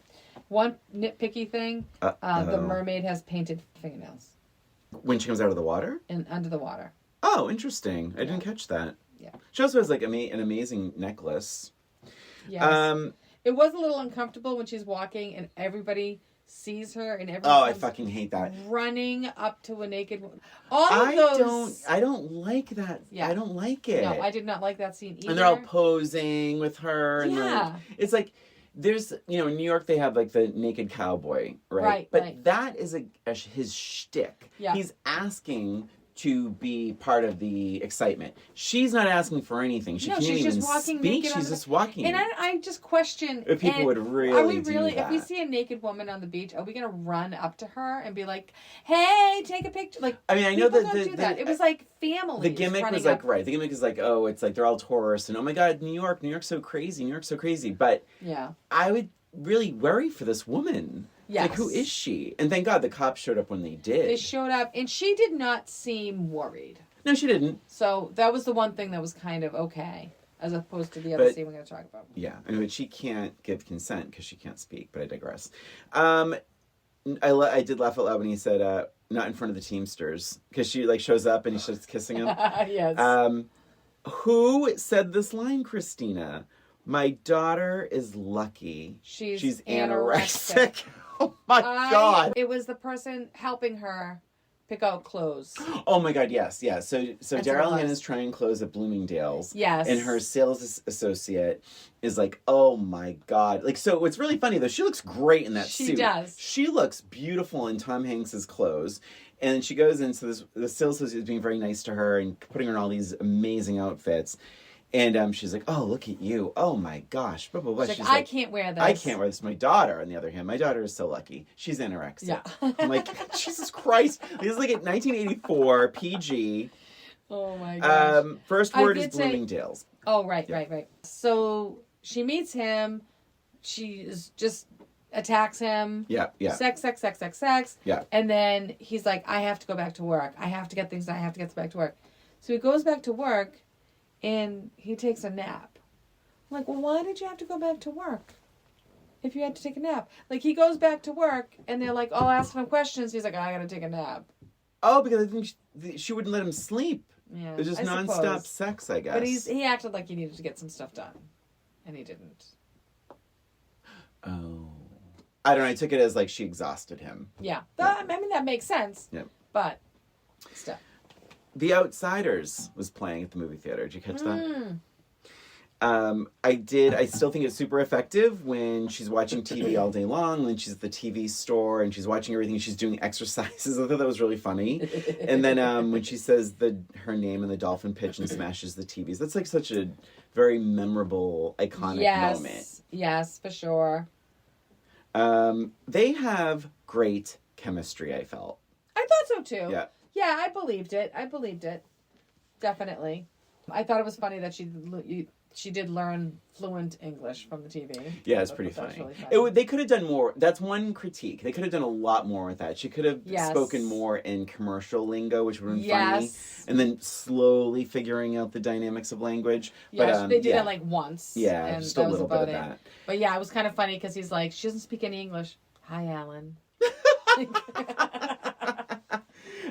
[SPEAKER 2] one nitpicky thing: the mermaid has painted fingernails
[SPEAKER 1] when she comes out of the water
[SPEAKER 2] and under the water.
[SPEAKER 1] Oh, interesting! I didn't catch that.
[SPEAKER 2] Yeah. She
[SPEAKER 1] also has like an amazing necklace.
[SPEAKER 2] Yes. It was a little uncomfortable when she's walking and everybody sees her and everyone
[SPEAKER 1] I fucking hate that.
[SPEAKER 2] Running up to a naked woman.
[SPEAKER 1] I don't like that. Yeah. I don't like it.
[SPEAKER 2] No, I did not like that scene either.
[SPEAKER 1] And they're all posing with her. And like, it's like, there's, in New York they have like the naked cowboy, right? But that is his shtick. Yeah. He's asking to be part of the excitement. She's not asking for anything. She can't even speak. She's just walking.
[SPEAKER 2] And I just question
[SPEAKER 1] if people would really do that.
[SPEAKER 2] If we see a naked woman on the beach, are we going to run up to her and be like, "Hey, take a picture"? Like,
[SPEAKER 1] I mean, I know that
[SPEAKER 2] it was like family.
[SPEAKER 1] The gimmick was like The gimmick is like, oh, it's like they're all tourists, and oh my God, New York's so crazy. But I would really worry for this woman. Yes. Like, who is she? And thank God the cops showed up when they did.
[SPEAKER 2] They showed up, and she did not seem worried.
[SPEAKER 1] No, she didn't.
[SPEAKER 2] So that was the one thing that was kind of okay, as opposed to the other scene we're going to talk about.
[SPEAKER 1] Yeah, I mean, she can't give consent because she can't speak, but I digress. I did laugh out loud when he said, not in front of the Teamsters, because she, like, shows up and he starts kissing him.
[SPEAKER 2] Yes.
[SPEAKER 1] Who said this line, Christina? My daughter is lucky.
[SPEAKER 2] She's anorexic.
[SPEAKER 1] Oh my God.
[SPEAKER 2] It was the person helping her pick out clothes.
[SPEAKER 1] Oh my God, yes, yes. So Daryl
[SPEAKER 2] what it
[SPEAKER 1] Hannah's trying clothes at Bloomingdale's.
[SPEAKER 2] Yes.
[SPEAKER 1] And her sales associate is like, oh my God. Like, so what's really funny though, she looks great in that suit.
[SPEAKER 2] She does.
[SPEAKER 1] She looks beautiful in Tom Hanks's clothes. And she goes in, so the sales associate is being very nice to her and putting her in all these amazing outfits. And she's like, oh, look at you. Oh, my gosh. Blah, blah, blah.
[SPEAKER 2] She's like, I can't wear this.
[SPEAKER 1] I can't wear this. My daughter, on the other hand, my daughter is so lucky. She's anorexic.
[SPEAKER 2] Yeah.
[SPEAKER 1] I'm like, Jesus Christ. This is like at 1984, PG.
[SPEAKER 2] Oh, my gosh.
[SPEAKER 1] First word is Bloomingdale's.
[SPEAKER 2] Oh, right, right. So she meets him. She just attacks him.
[SPEAKER 1] Yeah.
[SPEAKER 2] Sex.
[SPEAKER 1] Yeah.
[SPEAKER 2] And then he's like, I have to go back to work. I have to get things done. I have to get back to work. So he goes back to work. And he takes a nap. I'm like, well, why did you have to go back to work if you had to take a nap? Like, he goes back to work, and they're like, all asking him questions. He's like, I gotta take a nap.
[SPEAKER 1] Oh, because I think she wouldn't let him sleep.
[SPEAKER 2] Yeah,
[SPEAKER 1] it was just nonstop sex, I guess.
[SPEAKER 2] But he acted like he needed to get some stuff done, and he didn't.
[SPEAKER 1] Oh. I don't know. I took it as like she exhausted him.
[SPEAKER 2] Yeah. I mean, that makes sense.
[SPEAKER 1] Yeah.
[SPEAKER 2] But still.
[SPEAKER 1] The Outsiders was playing at the movie theater. Did you catch that? I did. I still think it's super effective when she's watching TV all day long, when she's at the TV store and she's watching everything. She's doing exercises. I thought that was really funny. And then when she says her name in the dolphin pitch and smashes the TVs, that's like such a very memorable, iconic moment.
[SPEAKER 2] Yes, for sure.
[SPEAKER 1] They have great chemistry, I felt.
[SPEAKER 2] I thought so too.
[SPEAKER 1] Yeah.
[SPEAKER 2] Yeah, I believed it. Definitely. I thought it was funny that she did learn fluent English from the TV.
[SPEAKER 1] Yeah, it's pretty funny. They could have done more. That's one critique. They could have done a lot more with that. She could have spoken more in commercial lingo, which would have been funny. And then slowly figuring out the dynamics of language.
[SPEAKER 2] Yeah, they did it like once.
[SPEAKER 1] Yeah,
[SPEAKER 2] and
[SPEAKER 1] just a little bit of that.
[SPEAKER 2] But yeah, it was kind of funny because he's like, she doesn't speak any English. Hi, Alan.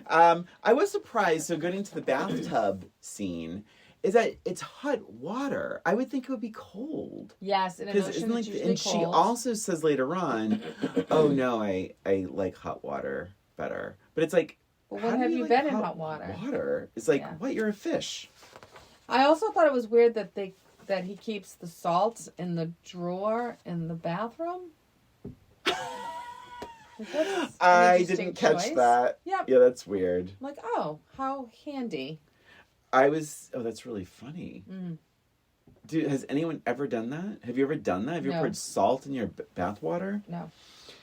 [SPEAKER 1] I was surprised. So getting to the bathtub scene is that it's hot water. I would think it would be cold.
[SPEAKER 2] Yes, in an ocean it's usually
[SPEAKER 1] and
[SPEAKER 2] cold.
[SPEAKER 1] She also says later on, "Oh no, I like hot water better." But it's like,
[SPEAKER 2] well, when have you
[SPEAKER 1] like
[SPEAKER 2] been in hot water?
[SPEAKER 1] Water. It's like, what? You're a fish. I
[SPEAKER 2] also thought it was weird that he keeps the salt in the drawer in the bathroom.
[SPEAKER 1] I didn't catch that.
[SPEAKER 2] Yep.
[SPEAKER 1] Yeah, that's weird.
[SPEAKER 2] I'm like, oh, how handy.
[SPEAKER 1] That's really funny.
[SPEAKER 2] Mm.
[SPEAKER 1] Dude, has anyone ever done that? Have you ever done that? Have you ever poured salt in your bath water?
[SPEAKER 2] No.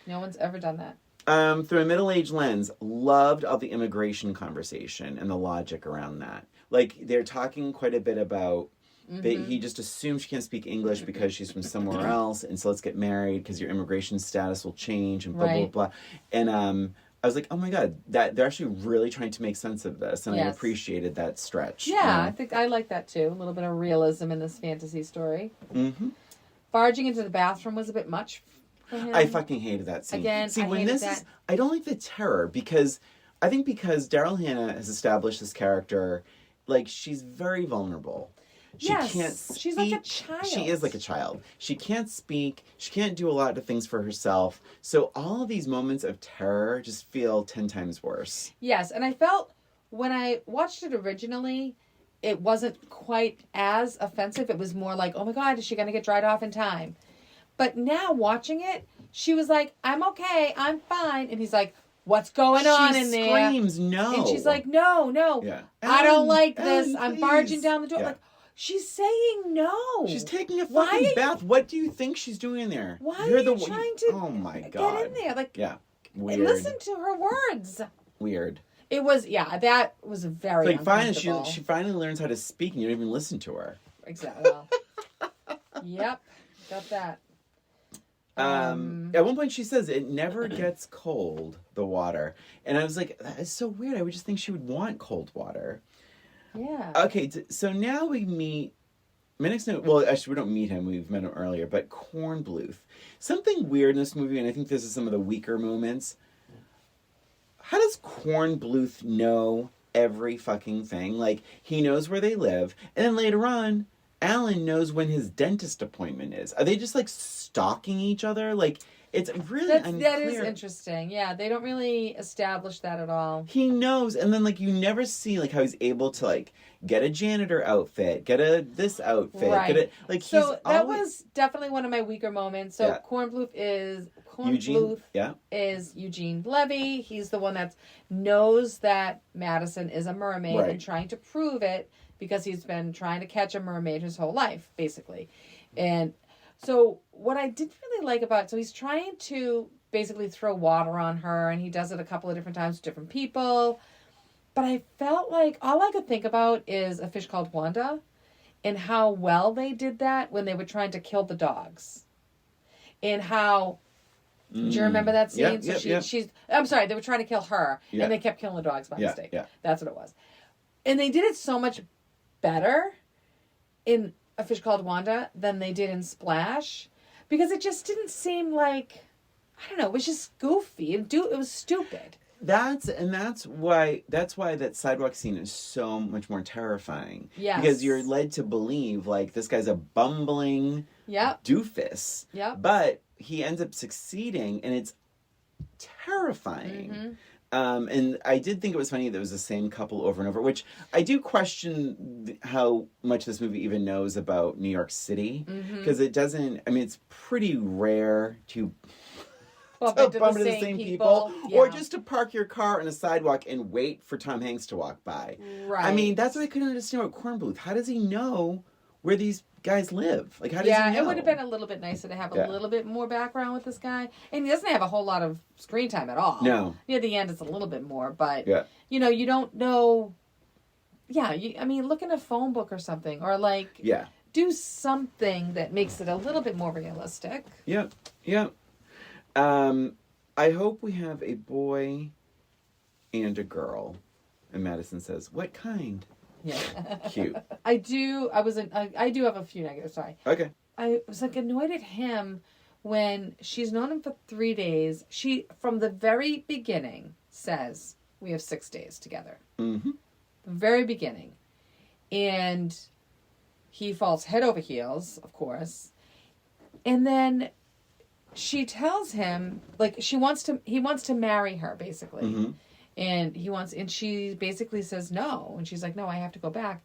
[SPEAKER 2] No one's ever done that.
[SPEAKER 1] Through a middle-aged lens, loved all the immigration conversation and the logic around that. Like, they're talking quite a bit about he just assumes she can't speak English because she's from somewhere else, and so let's get married because your immigration status will change and blah, blah, blah. And I was like, oh my God, that they're actually really trying to make sense of this, and I appreciated that stretch.
[SPEAKER 2] Yeah, I think I like that too. A little bit of realism in this fantasy story.
[SPEAKER 1] Mm-hmm.
[SPEAKER 2] Barging into the bathroom was a bit much for him.
[SPEAKER 1] I fucking hated that scene.
[SPEAKER 2] Again,
[SPEAKER 1] I don't like the terror because Daryl Hannah has established this character, like, she's very vulnerable. She can't speak.
[SPEAKER 2] She's like a child.
[SPEAKER 1] She is like a child. She can't speak. She can't do a lot of things for herself. So all of these moments of terror just feel 10 times worse.
[SPEAKER 2] Yes, and I felt when I watched it originally, it wasn't quite as offensive. It was more like, oh my God, is she going to get dried off in time? But now watching it, she was like, I'm okay, I'm fine. And he's like, what's going on in there?
[SPEAKER 1] She screams no.
[SPEAKER 2] And she's like, no.
[SPEAKER 1] Yeah.
[SPEAKER 2] I don't like this.
[SPEAKER 1] Ellen,
[SPEAKER 2] I'm barging down the door.
[SPEAKER 1] Yeah.
[SPEAKER 2] Like, she's saying no.
[SPEAKER 1] She's taking a fucking bath. What do you think she's doing in there?
[SPEAKER 2] Why are you trying to
[SPEAKER 1] oh my God.
[SPEAKER 2] get in there? Like,
[SPEAKER 1] weird.
[SPEAKER 2] Listen to her words.
[SPEAKER 1] Weird.
[SPEAKER 2] It was, that was very uncomfortable.
[SPEAKER 1] She finally learns how to speak and you don't even listen to her.
[SPEAKER 2] Exactly. Yep. Got that.
[SPEAKER 1] At one point she says it never gets cold, the water. And I was like, that is so weird. I would just think she would want cold water.
[SPEAKER 2] Yeah.
[SPEAKER 1] Okay, so now we meet well, actually we don't meet him, we've met him earlier, but Kornbluth. Something weird in this movie, and I think this is some of the weaker moments. How does Kornbluth know every fucking thing? Like, he knows where they live, and then later on, Alan knows when his dentist appointment is. Are they just, like, stalking each other? Like, It's really unclear.
[SPEAKER 2] That is interesting. Yeah, they don't really establish that at all.
[SPEAKER 1] He knows, and then like you never see like how he's able to like get a janitor outfit, get this outfit,
[SPEAKER 2] Right.
[SPEAKER 1] get it like
[SPEAKER 2] So that was definitely one of my weaker moments. So
[SPEAKER 1] Yeah.
[SPEAKER 2] Kornbluth is Eugene Levy. He's the one that knows that Madison is a mermaid
[SPEAKER 1] Right.
[SPEAKER 2] and trying to prove it because he's been trying to catch a mermaid his whole life, basically. And so what I didn't really like about it, so he's trying to basically throw water on her, and he does it a couple of different times to different people. But I felt like all I could think about is A Fish Called Wanda and how well they did that when they were trying to kill the dogs. And how... Do you remember that scene? She's... I'm sorry, they were trying to kill her, and they kept killing the dogs by mistake.
[SPEAKER 1] Yeah.
[SPEAKER 2] That's what it was. And they did it so much better in A Fish Called Wanda than they did in Splash, because it just didn't seem like... I don't know, it was just goofy. It was stupid.
[SPEAKER 1] That's why that sidewalk scene is so much more terrifying.
[SPEAKER 2] Yes.
[SPEAKER 1] Because you're led to believe like this guy's a bumbling doofus.
[SPEAKER 2] Yep.
[SPEAKER 1] But he ends up succeeding, and it's terrifying. And I did think it was funny that it was the same couple over and over, which I do question how much this movie even knows about New York City. Because it doesn't, I mean, it's pretty rare to bump into the same people.
[SPEAKER 2] Yeah.
[SPEAKER 1] Or just to park your car on a sidewalk and wait for Tom Hanks to walk by.
[SPEAKER 2] Right.
[SPEAKER 1] I mean, that's what I couldn't understand about Kornbluth. How does he know where these guys live? Like, how does he know?
[SPEAKER 2] Yeah, it would have been a little bit nicer to have a little bit more background with this guy. And he doesn't have a whole lot of screen time at all.
[SPEAKER 1] No.
[SPEAKER 2] Near the end, it's a little bit more, but, you know, you don't know... Yeah, I mean, look in a phone book or something, or like...
[SPEAKER 1] Yeah.
[SPEAKER 2] Do something that makes it a little bit more realistic.
[SPEAKER 1] Yeah. I hope we have a boy and a girl. And Madison says, "What kind?"
[SPEAKER 2] Yeah.
[SPEAKER 1] Cute.
[SPEAKER 2] I do have a few negatives, sorry.
[SPEAKER 1] Okay.
[SPEAKER 2] I was like annoyed at him when she's known him for 3 days. She, from the very beginning, says, we have 6 days together.
[SPEAKER 1] Mm-hmm.
[SPEAKER 2] The very beginning. And he falls head over heels, of course. And then she tells him, like, he wants to marry her, basically.
[SPEAKER 1] Mm-hmm.
[SPEAKER 2] And she basically says no. And she's like, no, I have to go back.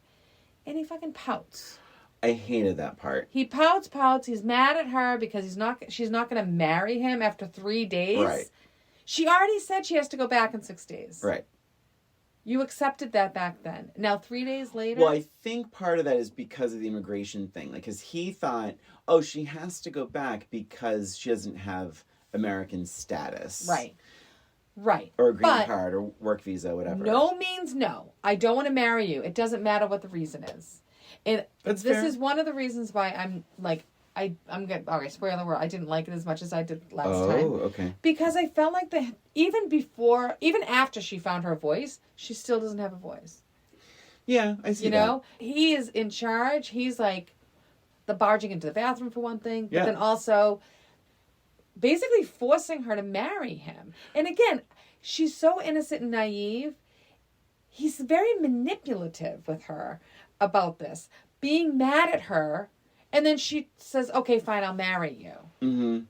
[SPEAKER 2] And he fucking pouts.
[SPEAKER 1] I hated that part.
[SPEAKER 2] He pouts. He's mad at her because she's not going to marry him after 3 days.
[SPEAKER 1] Right.
[SPEAKER 2] She already said she has to go back in 6 days.
[SPEAKER 1] Right.
[SPEAKER 2] You accepted that back then. Now 3 days later.
[SPEAKER 1] Well, I think part of that is because of the immigration thing. Like, because he thought, oh, she has to go back because she doesn't have American status.
[SPEAKER 2] Right.
[SPEAKER 1] Or a green card or work visa, whatever.
[SPEAKER 2] No means no. I don't want to marry you. It doesn't matter what the reason is. And
[SPEAKER 1] That's
[SPEAKER 2] this
[SPEAKER 1] fair.
[SPEAKER 2] is one of the reasons why I'm like, I'm going to, all right, spoiler alert, I didn't like it as much as I did last time.
[SPEAKER 1] Oh, okay.
[SPEAKER 2] Because I felt like even after she found her voice, she still doesn't have a voice.
[SPEAKER 1] Yeah, I see
[SPEAKER 2] You know? He is in charge. He's like the barging into the bathroom for one thing, but then also basically forcing her to marry him. And again, she's so innocent and naive. He's very manipulative with her about this, being mad at her, and then she says, okay, fine, I'll marry you.
[SPEAKER 1] Mm-hmm.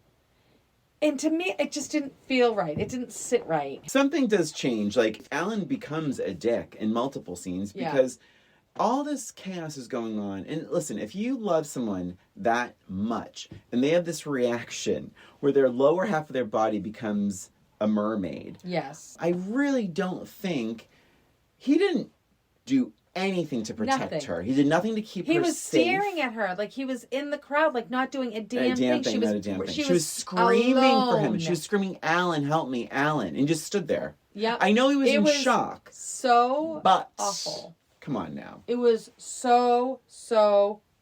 [SPEAKER 2] And to me, it just didn't feel right. It didn't sit right.
[SPEAKER 1] Something does change. Like, Alan becomes a dick in multiple scenes because all this chaos is going on. And listen, if you love someone that much and they have this reaction where their lower half of their body becomes a mermaid.
[SPEAKER 2] Yes.
[SPEAKER 1] I really don't think he didn't do anything to protect her. He did nothing to keep her safe.
[SPEAKER 2] He was staring at her like he was in the crowd, like not doing a damn thing.
[SPEAKER 1] She was screaming
[SPEAKER 2] alone.
[SPEAKER 1] for him. She was screaming, "Alan, help me, Alan," and just stood there.
[SPEAKER 2] Yeah.
[SPEAKER 1] I know he was in shock.
[SPEAKER 2] So
[SPEAKER 1] but
[SPEAKER 2] awful.
[SPEAKER 1] Come on now.
[SPEAKER 2] It was so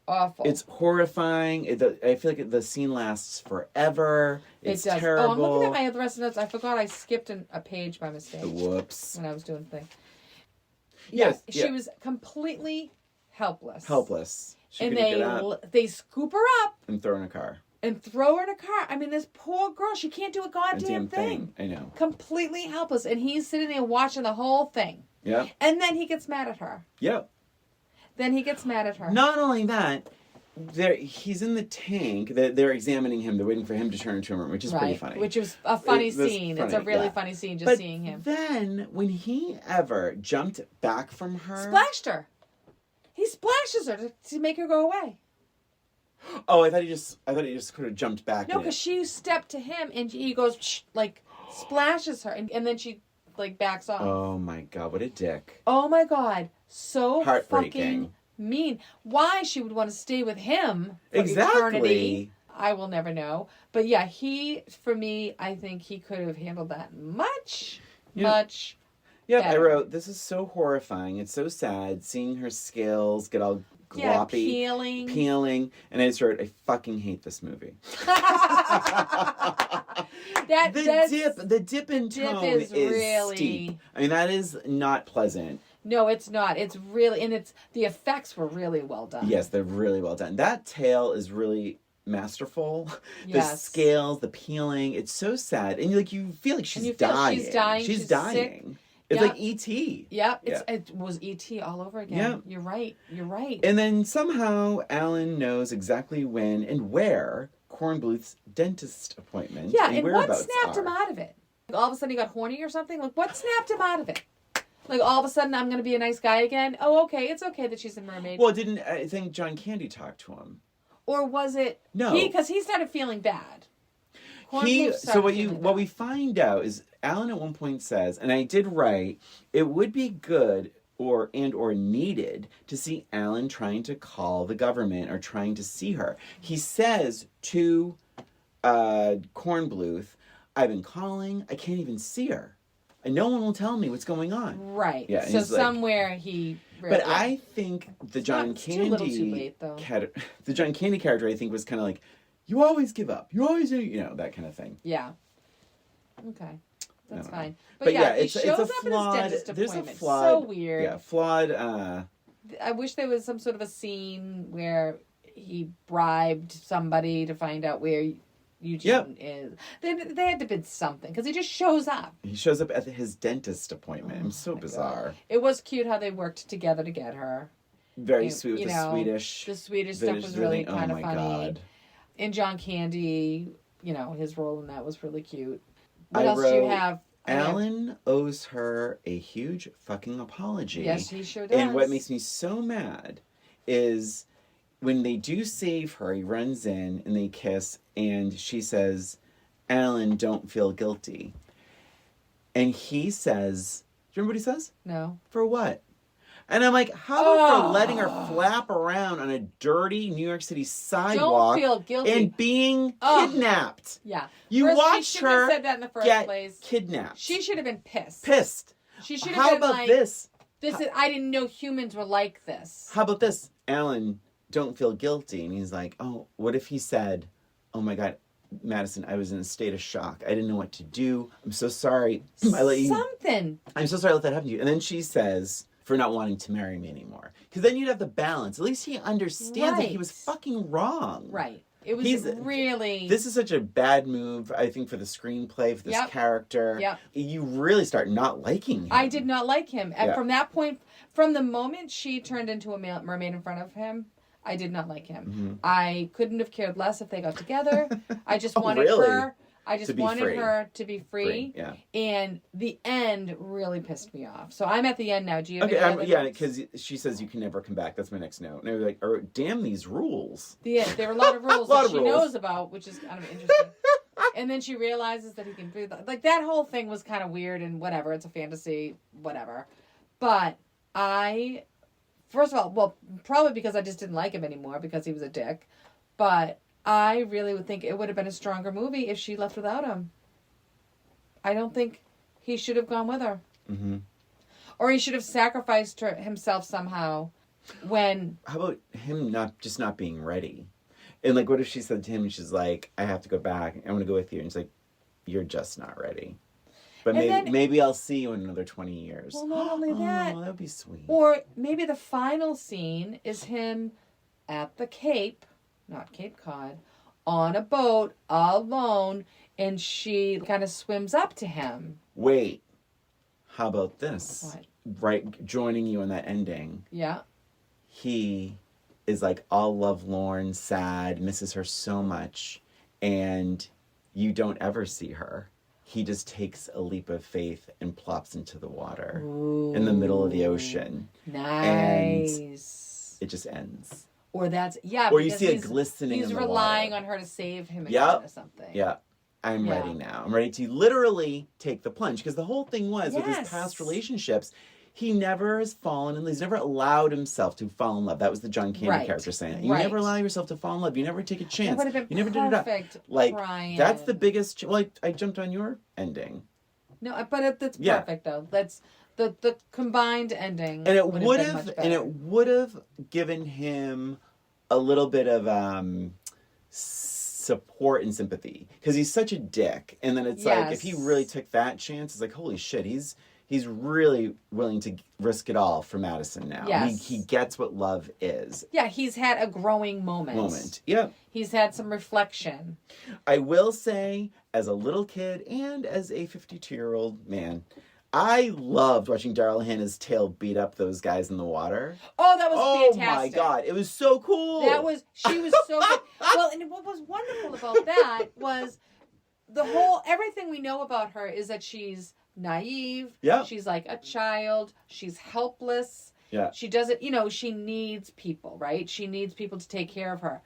[SPEAKER 2] awful.
[SPEAKER 1] It's horrifying. I feel like the scene lasts forever. It's
[SPEAKER 2] it does.
[SPEAKER 1] terrible.
[SPEAKER 2] Oh, I'm looking at my rest of the notes. I forgot I skipped a page by mistake.
[SPEAKER 1] Whoops.
[SPEAKER 2] When I was doing the thing.
[SPEAKER 1] Yes.
[SPEAKER 2] She was completely helpless.
[SPEAKER 1] She
[SPEAKER 2] and
[SPEAKER 1] couldn't get up
[SPEAKER 2] they scoop her up
[SPEAKER 1] and throw her in a car.
[SPEAKER 2] And throw her in a car. I mean, this poor girl, she can't do a goddamn thing.
[SPEAKER 1] I know.
[SPEAKER 2] Completely helpless. And he's sitting there watching the whole thing.
[SPEAKER 1] Yep.
[SPEAKER 2] And then he gets mad at her.
[SPEAKER 1] Yep.
[SPEAKER 2] Then he gets mad at her.
[SPEAKER 1] Not only that, he's in the tank. They're examining him. They're waiting for him to turn into a mermaid, which is pretty funny.
[SPEAKER 2] Which was a funny scene.
[SPEAKER 1] Funny,
[SPEAKER 2] it's a really funny scene just seeing him.
[SPEAKER 1] Then, when he ever jumped back from her...
[SPEAKER 2] Splashed her. He splashes her to make her go away.
[SPEAKER 1] Oh, I thought he just could have jumped back.
[SPEAKER 2] No, because she stepped to him and he goes, like, splashes her. And then she, like, backs off.
[SPEAKER 1] Oh, my God. What a dick.
[SPEAKER 2] Oh, my God. So
[SPEAKER 1] Heartbreaking.
[SPEAKER 2] fucking mean. Why she would want to stay with him for
[SPEAKER 1] Exactly.
[SPEAKER 2] eternity, I will never know. But yeah, for me, I think he could have handled that much
[SPEAKER 1] Yeah,
[SPEAKER 2] better.
[SPEAKER 1] I wrote, this is so horrifying. It's so sad seeing her scales get all gloppy. Peeling. And I just wrote, I fucking hate this movie. The dip in tone is
[SPEAKER 2] really
[SPEAKER 1] steep. I mean, that is not pleasant.
[SPEAKER 2] No, it's not. It's really, and the effects were really well done.
[SPEAKER 1] Yes, they're really well done. That tail is really masterful.
[SPEAKER 2] Yes.
[SPEAKER 1] The scales, the peeling, it's so sad. And like you feel like she's dying. She's dying.
[SPEAKER 2] Sick.
[SPEAKER 1] It's
[SPEAKER 2] Yep.
[SPEAKER 1] like E.T.
[SPEAKER 2] Yep. It was E.T. all over again.
[SPEAKER 1] Yeah.
[SPEAKER 2] You're right.
[SPEAKER 1] And then somehow Alan knows exactly when and where Kornbluth's dentist appointment
[SPEAKER 2] and what
[SPEAKER 1] whereabouts
[SPEAKER 2] snapped him out of it? All of a sudden he got horny or something? Like, what snapped him out of it? Like, all of a sudden I'm going to be a nice guy again? Oh, okay. It's okay that she's a mermaid.
[SPEAKER 1] Well, I think John Candy talked to him?
[SPEAKER 2] Or was it...
[SPEAKER 1] No.
[SPEAKER 2] Because he started feeling bad.
[SPEAKER 1] What we find out is Alan at one point says, and I did write, it would be good or needed to see Alan trying to call the government or trying to see her. He says to Kornbluth, I've been calling, I can't even see her. And no one will tell me what's going on.
[SPEAKER 2] Right.
[SPEAKER 1] Yeah,
[SPEAKER 2] so somewhere he...
[SPEAKER 1] But I think the John Candy...
[SPEAKER 2] too little too late, though.
[SPEAKER 1] The John Candy character, I think, was kind of like, you always give up. You always do, that kind of thing.
[SPEAKER 2] Yeah. Okay. That's fine.
[SPEAKER 1] But yeah,
[SPEAKER 2] he shows
[SPEAKER 1] it's a
[SPEAKER 2] up
[SPEAKER 1] flawed...
[SPEAKER 2] at his dentist
[SPEAKER 1] There's a
[SPEAKER 2] appointment.
[SPEAKER 1] flawed...
[SPEAKER 2] So weird.
[SPEAKER 1] Yeah, flawed...
[SPEAKER 2] I wish there was some sort of a scene where he bribed somebody to find out where Eugene is. They had to bid something, because he just shows up.
[SPEAKER 1] He shows up at his dentist appointment. It's so bizarre.
[SPEAKER 2] God. It was cute how they worked together to get her.
[SPEAKER 1] Very sweet with the Swedish.
[SPEAKER 2] The Swedish stuff was really kind of funny.
[SPEAKER 1] God.
[SPEAKER 2] And John Candy, his role in that was really cute. What else do you have?
[SPEAKER 1] Alan owes her a huge fucking apology.
[SPEAKER 2] Yes, he sure does.
[SPEAKER 1] And what makes me so mad is when they do save her, he runs in and they kiss, and she says, Alan, don't feel guilty. And he says, do you remember what he says?
[SPEAKER 2] No.
[SPEAKER 1] For what? And I'm like, how about for letting her flap around on a dirty New York City sidewalk
[SPEAKER 2] don't feel guilty.
[SPEAKER 1] And being kidnapped?
[SPEAKER 2] Yeah.
[SPEAKER 1] You watched her
[SPEAKER 2] have said that in the first
[SPEAKER 1] get
[SPEAKER 2] place.
[SPEAKER 1] kidnapped.
[SPEAKER 2] She should have been pissed. She should have
[SPEAKER 1] How
[SPEAKER 2] been
[SPEAKER 1] about
[SPEAKER 2] like,
[SPEAKER 1] this?
[SPEAKER 2] I didn't know humans were like this.
[SPEAKER 1] How about this? Alan, don't feel guilty. And he's like, oh, what if he said, oh my God, Madison, I was in a state of shock. I didn't know what to do. I'm so sorry.
[SPEAKER 2] Something.
[SPEAKER 1] I'm so sorry I let that happen to you. And then she says, for not wanting to marry me anymore. Because then you'd have the balance. At least he understands that he was fucking wrong.
[SPEAKER 2] Right. It was really...
[SPEAKER 1] This is such a bad move, I think, for the screenplay, for this character.
[SPEAKER 2] Yep.
[SPEAKER 1] You really start not liking him.
[SPEAKER 2] I did not like him. And from that point, from the moment she turned into a mermaid in front of him, I did not like him. Mm-hmm. I couldn't have cared less if they got together. I just wanted her... I just wanted her to be free.
[SPEAKER 1] Yeah.
[SPEAKER 2] And the end really pissed me off. So I'm at the end now. Do you have any other
[SPEAKER 1] yeah,
[SPEAKER 2] notes?
[SPEAKER 1] because she says you can never come back. That's my next note. And I was like, oh, damn these rules.
[SPEAKER 2] Yeah, there are a lot of rules that she knows about, which is kind of interesting. And then she realizes that he can do that. Like, that whole thing was kind of weird and whatever. It's a fantasy, whatever. But first of all, well, probably because I just didn't like him anymore because he was a dick. But I really would think it would have been a stronger movie if she left without him. I don't think he should have gone with her. Mm-hmm. Or he should have sacrificed himself somehow when...
[SPEAKER 1] How about him not being ready? And like, what if she said to him, and she's like, I have to go back. I want to go with you. And he's like, you're just not ready. But maybe I'll see you in another 20 years.
[SPEAKER 2] Well, not only that.
[SPEAKER 1] Oh, that would be sweet.
[SPEAKER 2] Or maybe the final scene is him at the Cape, not Cape Cod, on a boat, alone, and she kind of swims up to him.
[SPEAKER 1] Wait. How about this?
[SPEAKER 2] What?
[SPEAKER 1] Right, joining you in that ending.
[SPEAKER 2] Yeah.
[SPEAKER 1] He is like all lovelorn, sad, misses her so much, and you don't ever see her. He just takes a leap of faith and plops into the water in the middle of the ocean.
[SPEAKER 2] Nice.
[SPEAKER 1] And it just ends.
[SPEAKER 2] Or that's, yeah.
[SPEAKER 1] Or you see it glistening in the water.
[SPEAKER 2] He's relying on her to save him again or something.
[SPEAKER 1] Yeah. I'm ready now. I'm ready to literally take the plunge. Because the whole thing was, with his past relationships, he never has fallen in love. He's never allowed himself to fall in love. That was the John Candy character saying. You never allow yourself to fall in love. You never take a chance.
[SPEAKER 2] That would have been
[SPEAKER 1] you never
[SPEAKER 2] perfect,
[SPEAKER 1] did it up. Like,
[SPEAKER 2] Brian.
[SPEAKER 1] that's the biggest... Well, I jumped on your ending.
[SPEAKER 2] No, but that's perfect, though. That's the combined ending.
[SPEAKER 1] And it would have given him a little bit of support and sympathy, because he's such a dick. And then it's like, if he really took that chance, it's like, holy shit, he's really willing to risk it all for Madison now.
[SPEAKER 2] Yes.
[SPEAKER 1] He gets what love is.
[SPEAKER 2] Yeah, he's had a growing moment.
[SPEAKER 1] Yep.
[SPEAKER 2] He's had some reflection.
[SPEAKER 1] I will say, as a little kid and as a 52-year-old man, I loved watching Daryl Hannah's tail beat up those guys in the water.
[SPEAKER 2] Oh, that was fantastic.
[SPEAKER 1] Oh my God, it was so cool.
[SPEAKER 2] She was so good. Well, and what was wonderful about that was everything we know about her is that she's naive.
[SPEAKER 1] Yeah.
[SPEAKER 2] She's like a child. She's helpless.
[SPEAKER 1] Yeah.
[SPEAKER 2] She doesn't, she needs people, right? She needs people to take care of her.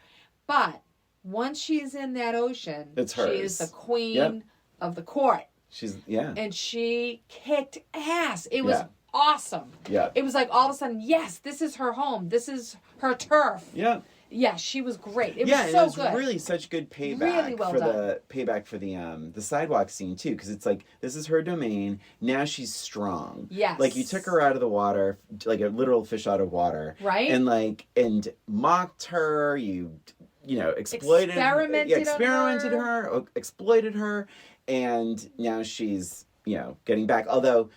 [SPEAKER 2] But once she's in that ocean,
[SPEAKER 1] it's hers.
[SPEAKER 2] She is the queen of the court.
[SPEAKER 1] And
[SPEAKER 2] she kicked ass. It was awesome.
[SPEAKER 1] Yeah.
[SPEAKER 2] It was like all of a sudden, yes, this is her home. This is her turf.
[SPEAKER 1] Yeah.
[SPEAKER 2] Yeah, she was great. It was so
[SPEAKER 1] it was
[SPEAKER 2] good.
[SPEAKER 1] Really such good payback
[SPEAKER 2] Really well done.
[SPEAKER 1] The sidewalk scene too, because it's like, this is her domain. Now she's strong.
[SPEAKER 2] Yes.
[SPEAKER 1] Like, you took her out of the water, like a literal fish out of water.
[SPEAKER 2] Right.
[SPEAKER 1] And mocked her. Exploited
[SPEAKER 2] experimented
[SPEAKER 1] on her, exploited her, and now she's getting back. Although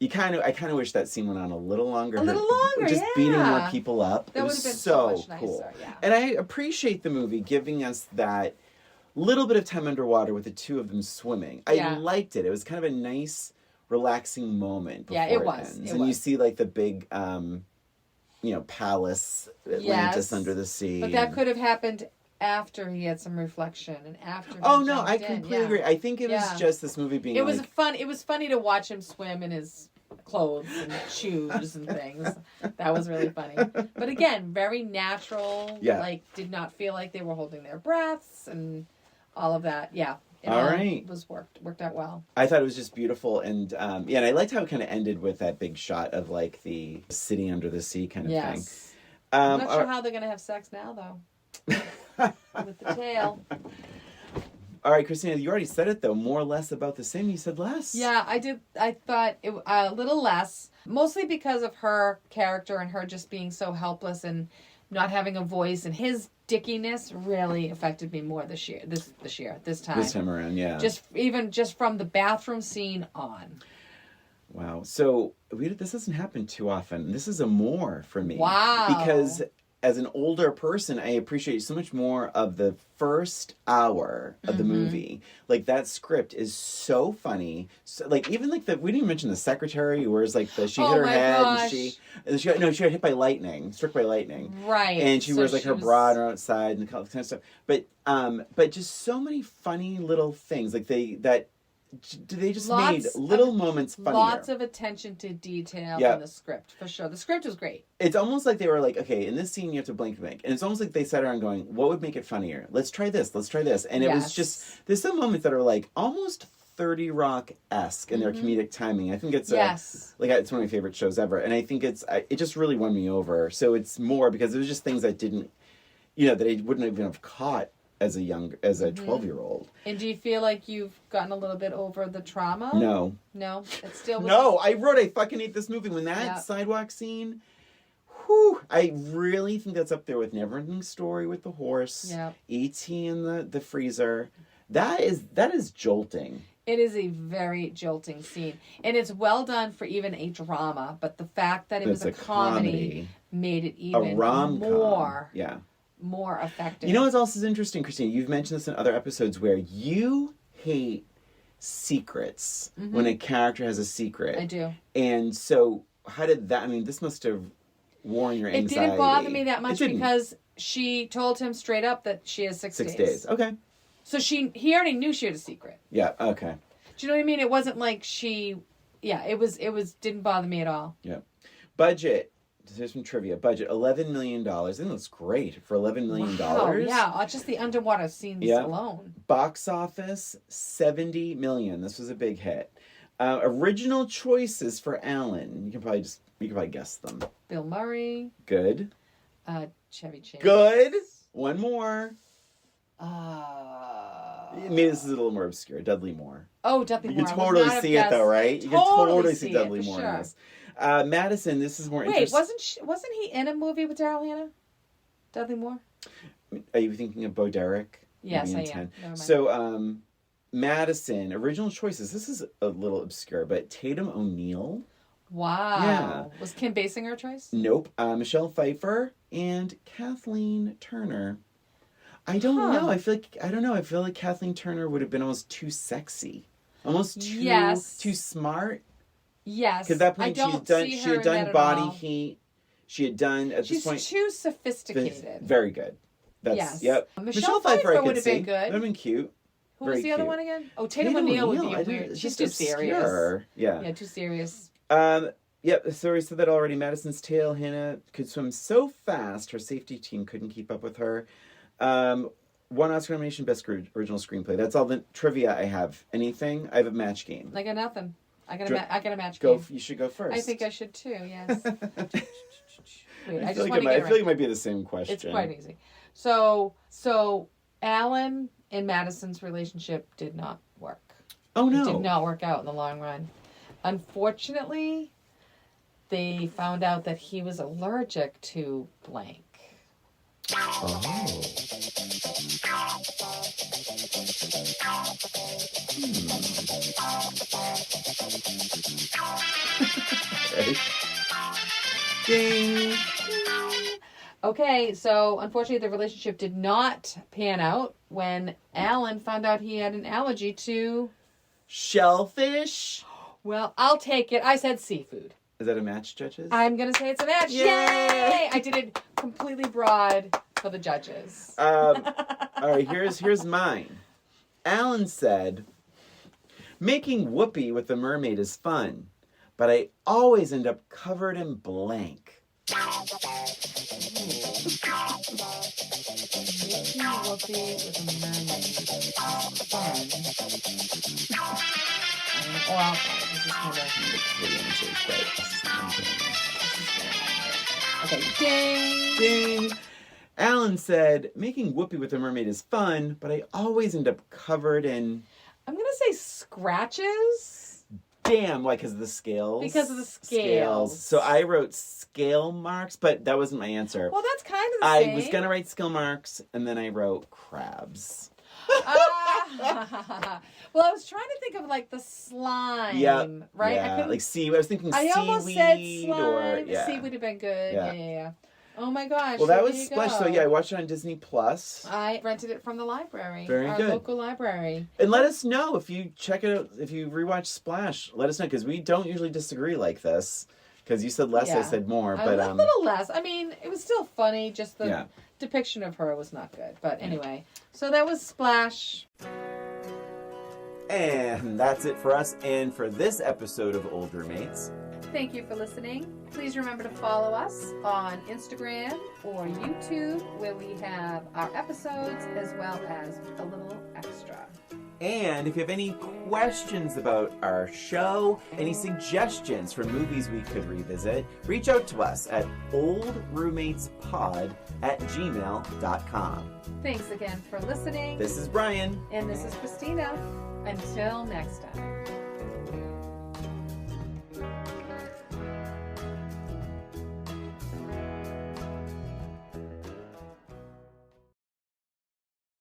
[SPEAKER 1] I kind of wish that scene went on a little longer. Just beating more people up.
[SPEAKER 2] That
[SPEAKER 1] would have been so much cool. Nicer, yeah. And I appreciate the movie giving us that little bit of time underwater with the two of them swimming. I liked it. It was kind of a nice, relaxing moment before it ends. You see like the big palace, Atlantis under the sea.
[SPEAKER 2] But that could have happened after he had some reflection and after.
[SPEAKER 1] I completely agree. I think it was just this movie being.
[SPEAKER 2] It was funny to watch him swim in his clothes and shoes and things. That was really funny. But again, very natural. Yeah. Like, did not feel like they were holding their breaths and all of that. Yeah.
[SPEAKER 1] All right.
[SPEAKER 2] Was worked out well.
[SPEAKER 1] I thought it was just beautiful, and and I liked how it kind of ended with that big shot of like the city under the sea kind of thing.
[SPEAKER 2] I'm not sure how they're gonna have sex now though. With the tail.
[SPEAKER 1] All right, Christina, you already said it though. More or less about the same. You said less.
[SPEAKER 2] Yeah, I did. I thought it a little less, mostly because of her character and her just being so helpless and not having a voice, and his dickiness really affected me more this time. This time
[SPEAKER 1] around, yeah.
[SPEAKER 2] Just from the bathroom scene on.
[SPEAKER 1] Wow. So this doesn't happen too often. This is a more for me.
[SPEAKER 2] Wow.
[SPEAKER 1] Because as an older person, I appreciate so much more of the first hour of the movie. Like, that script is so funny. So, like, even like we didn't even mention the secretary, whereas like she hit her head and she got hit by lightning, struck by lightning.
[SPEAKER 2] Right.
[SPEAKER 1] And she wears like her bra on her outside and all kind of stuff. But just so many funny little things. Like they just made little moments funnier.
[SPEAKER 2] Lots of attention to detail in the script, for sure. The script was great.
[SPEAKER 1] It's almost like they were like, okay, in this scene you have to blank. And it's almost like they sat around going, what would make it funnier? Let's try this. And it was just, there's some moments that are like almost 30 Rock-esque in their comedic timing. I think it's it's one of my favorite shows ever. And I think it just really won me over. So it's more because it was just things that didn't, that I wouldn't even have caught as a 12-year-old.
[SPEAKER 2] And do you feel like you've gotten a little bit over the trauma?
[SPEAKER 1] No.
[SPEAKER 2] It still was...
[SPEAKER 1] No, I fucking hate this movie. When that sidewalk scene, I really think that's up there with Neverending Story with the horse, E.T. in the freezer. That is jolting.
[SPEAKER 2] It is a very jolting scene. And it's well done for even a drama, but the fact that it was a comedy made it even more...
[SPEAKER 1] Yeah.
[SPEAKER 2] More effective.
[SPEAKER 1] You know what else is interesting, Christina? You've mentioned this in other episodes where you hate secrets when a character has a secret.
[SPEAKER 2] I do.
[SPEAKER 1] And so how did that, this must have warn your
[SPEAKER 2] It
[SPEAKER 1] anxiety.
[SPEAKER 2] didn't bother me that much
[SPEAKER 1] It didn't.
[SPEAKER 2] because she told him straight up that she has 6 days.
[SPEAKER 1] 6 days. Okay.
[SPEAKER 2] So he already knew she had a secret.
[SPEAKER 1] Yeah. Okay.
[SPEAKER 2] Do you know what I mean? It wasn't like it was didn't bother me at all.
[SPEAKER 1] Yeah. Budget. Here's some trivia. Budget, $11 million. I think that's great for $11 million.
[SPEAKER 2] Wow, yeah, just the underwater scenes alone.
[SPEAKER 1] Box office, $70 million. This was a big hit. Original choices for Alan. You can probably guess them.
[SPEAKER 2] Bill Murray.
[SPEAKER 1] Good.
[SPEAKER 2] Chevy Chase.
[SPEAKER 1] Good. One more. Maybe this is a little more obscure. Dudley Moore.
[SPEAKER 2] Oh, Dudley Moore.
[SPEAKER 1] You can totally see it though, right? You can totally see Dudley Moore in this. Madison, this is more interesting.
[SPEAKER 2] Wait, wasn't he in a movie with Daryl Hannah? Dudley Moore?
[SPEAKER 1] Are you thinking of Bo Derek?
[SPEAKER 2] Yes, I am. Never mind.
[SPEAKER 1] So, Madison, original choices. This is a little obscure, but Tatum O'Neal.
[SPEAKER 2] Wow.
[SPEAKER 1] Yeah.
[SPEAKER 2] Was Kim Basinger a choice?
[SPEAKER 1] Nope. Michelle Pfeiffer and Kathleen Turner. I don't know. I don't know. I feel like Kathleen Turner would have been almost too sexy. Almost too smart.
[SPEAKER 2] Yes.
[SPEAKER 1] Because at that point she had done Body Heat. She had done at this point.
[SPEAKER 2] She's too sophisticated.
[SPEAKER 1] Very good. Yep.
[SPEAKER 2] Michelle Pfeiffer would have been good.
[SPEAKER 1] Would have been cute.
[SPEAKER 2] Who was the other one again? Oh, Tatum O'Neal would be weird. She's too serious.
[SPEAKER 1] Yeah,
[SPEAKER 2] too serious.
[SPEAKER 1] Yep, so we said that already. Madison's tail, Hannah could swim so fast her safety team couldn't keep up with her. One Oscar nomination, Best Original Screenplay. That's all the trivia I have. Anything? I have a match game.
[SPEAKER 2] I got nothing. I got a match game.
[SPEAKER 1] You should go first.
[SPEAKER 2] I think I should too, yes. Wait,
[SPEAKER 1] I feel like it might be the same question.
[SPEAKER 2] It's quite easy. So Alan and Madison's relationship did not work.
[SPEAKER 1] Oh, no.
[SPEAKER 2] It did not work out in the long run. Unfortunately, they found out that he was allergic to blank.
[SPEAKER 1] Oh. Okay. Ding.
[SPEAKER 2] Okay, so unfortunately the relationship did not pan out when Alan found out he had an allergy to...
[SPEAKER 1] Shellfish?
[SPEAKER 2] Well, I'll take it. I said seafood.
[SPEAKER 1] Is that a match, judges?
[SPEAKER 2] I'm going to say it's a match. Yay! I did it completely broad for the judges.
[SPEAKER 1] All right, here's mine. Alan said, making whoopee with the mermaid is fun, but I always end up covered in blank.
[SPEAKER 2] Making whoopee with a mermaid is fun. Or I'll this is kind of... Okay, ding!
[SPEAKER 1] Ding! Alan said, making whoopee with a mermaid is fun, but I always end up covered in...
[SPEAKER 2] I'm going to say scratches.
[SPEAKER 1] Damn, why? Because of the scales?
[SPEAKER 2] Because of the scales.
[SPEAKER 1] So I wrote scale marks, but that wasn't my answer.
[SPEAKER 2] Well, that's kind of the same.
[SPEAKER 1] I was going to write scale marks, and then I wrote crabs.
[SPEAKER 2] Well, I was trying to think of like the slime, right?
[SPEAKER 1] Yeah, like seaweed. I was thinking seaweed.
[SPEAKER 2] I almost said slime.
[SPEAKER 1] Yeah.
[SPEAKER 2] Seaweed would have been good. Yeah. Oh my gosh.
[SPEAKER 1] Well, that was Splash. So yeah, I watched it on Disney Plus.
[SPEAKER 2] I rented it from the library.
[SPEAKER 1] Our
[SPEAKER 2] local library.
[SPEAKER 1] And let us know if you check it out, if you rewatch Splash. Let us know, because we don't usually disagree like this. Because you said less, I said more. But
[SPEAKER 2] a little less. I mean, it was still funny. Just the depiction of her was not good. But anyway, so that was Splash.
[SPEAKER 1] And that's it for us and for this episode of Old Roommates.
[SPEAKER 2] Thank you for listening. Please remember to follow us on Instagram or YouTube, where we have our episodes as well as a little extra.
[SPEAKER 1] And if you have any questions about our show, any suggestions for movies we could revisit, reach out to us at oldroommatespod@gmail.com.
[SPEAKER 2] Thanks again for listening.
[SPEAKER 1] This is Brian.
[SPEAKER 2] And this is Christina. Until next time.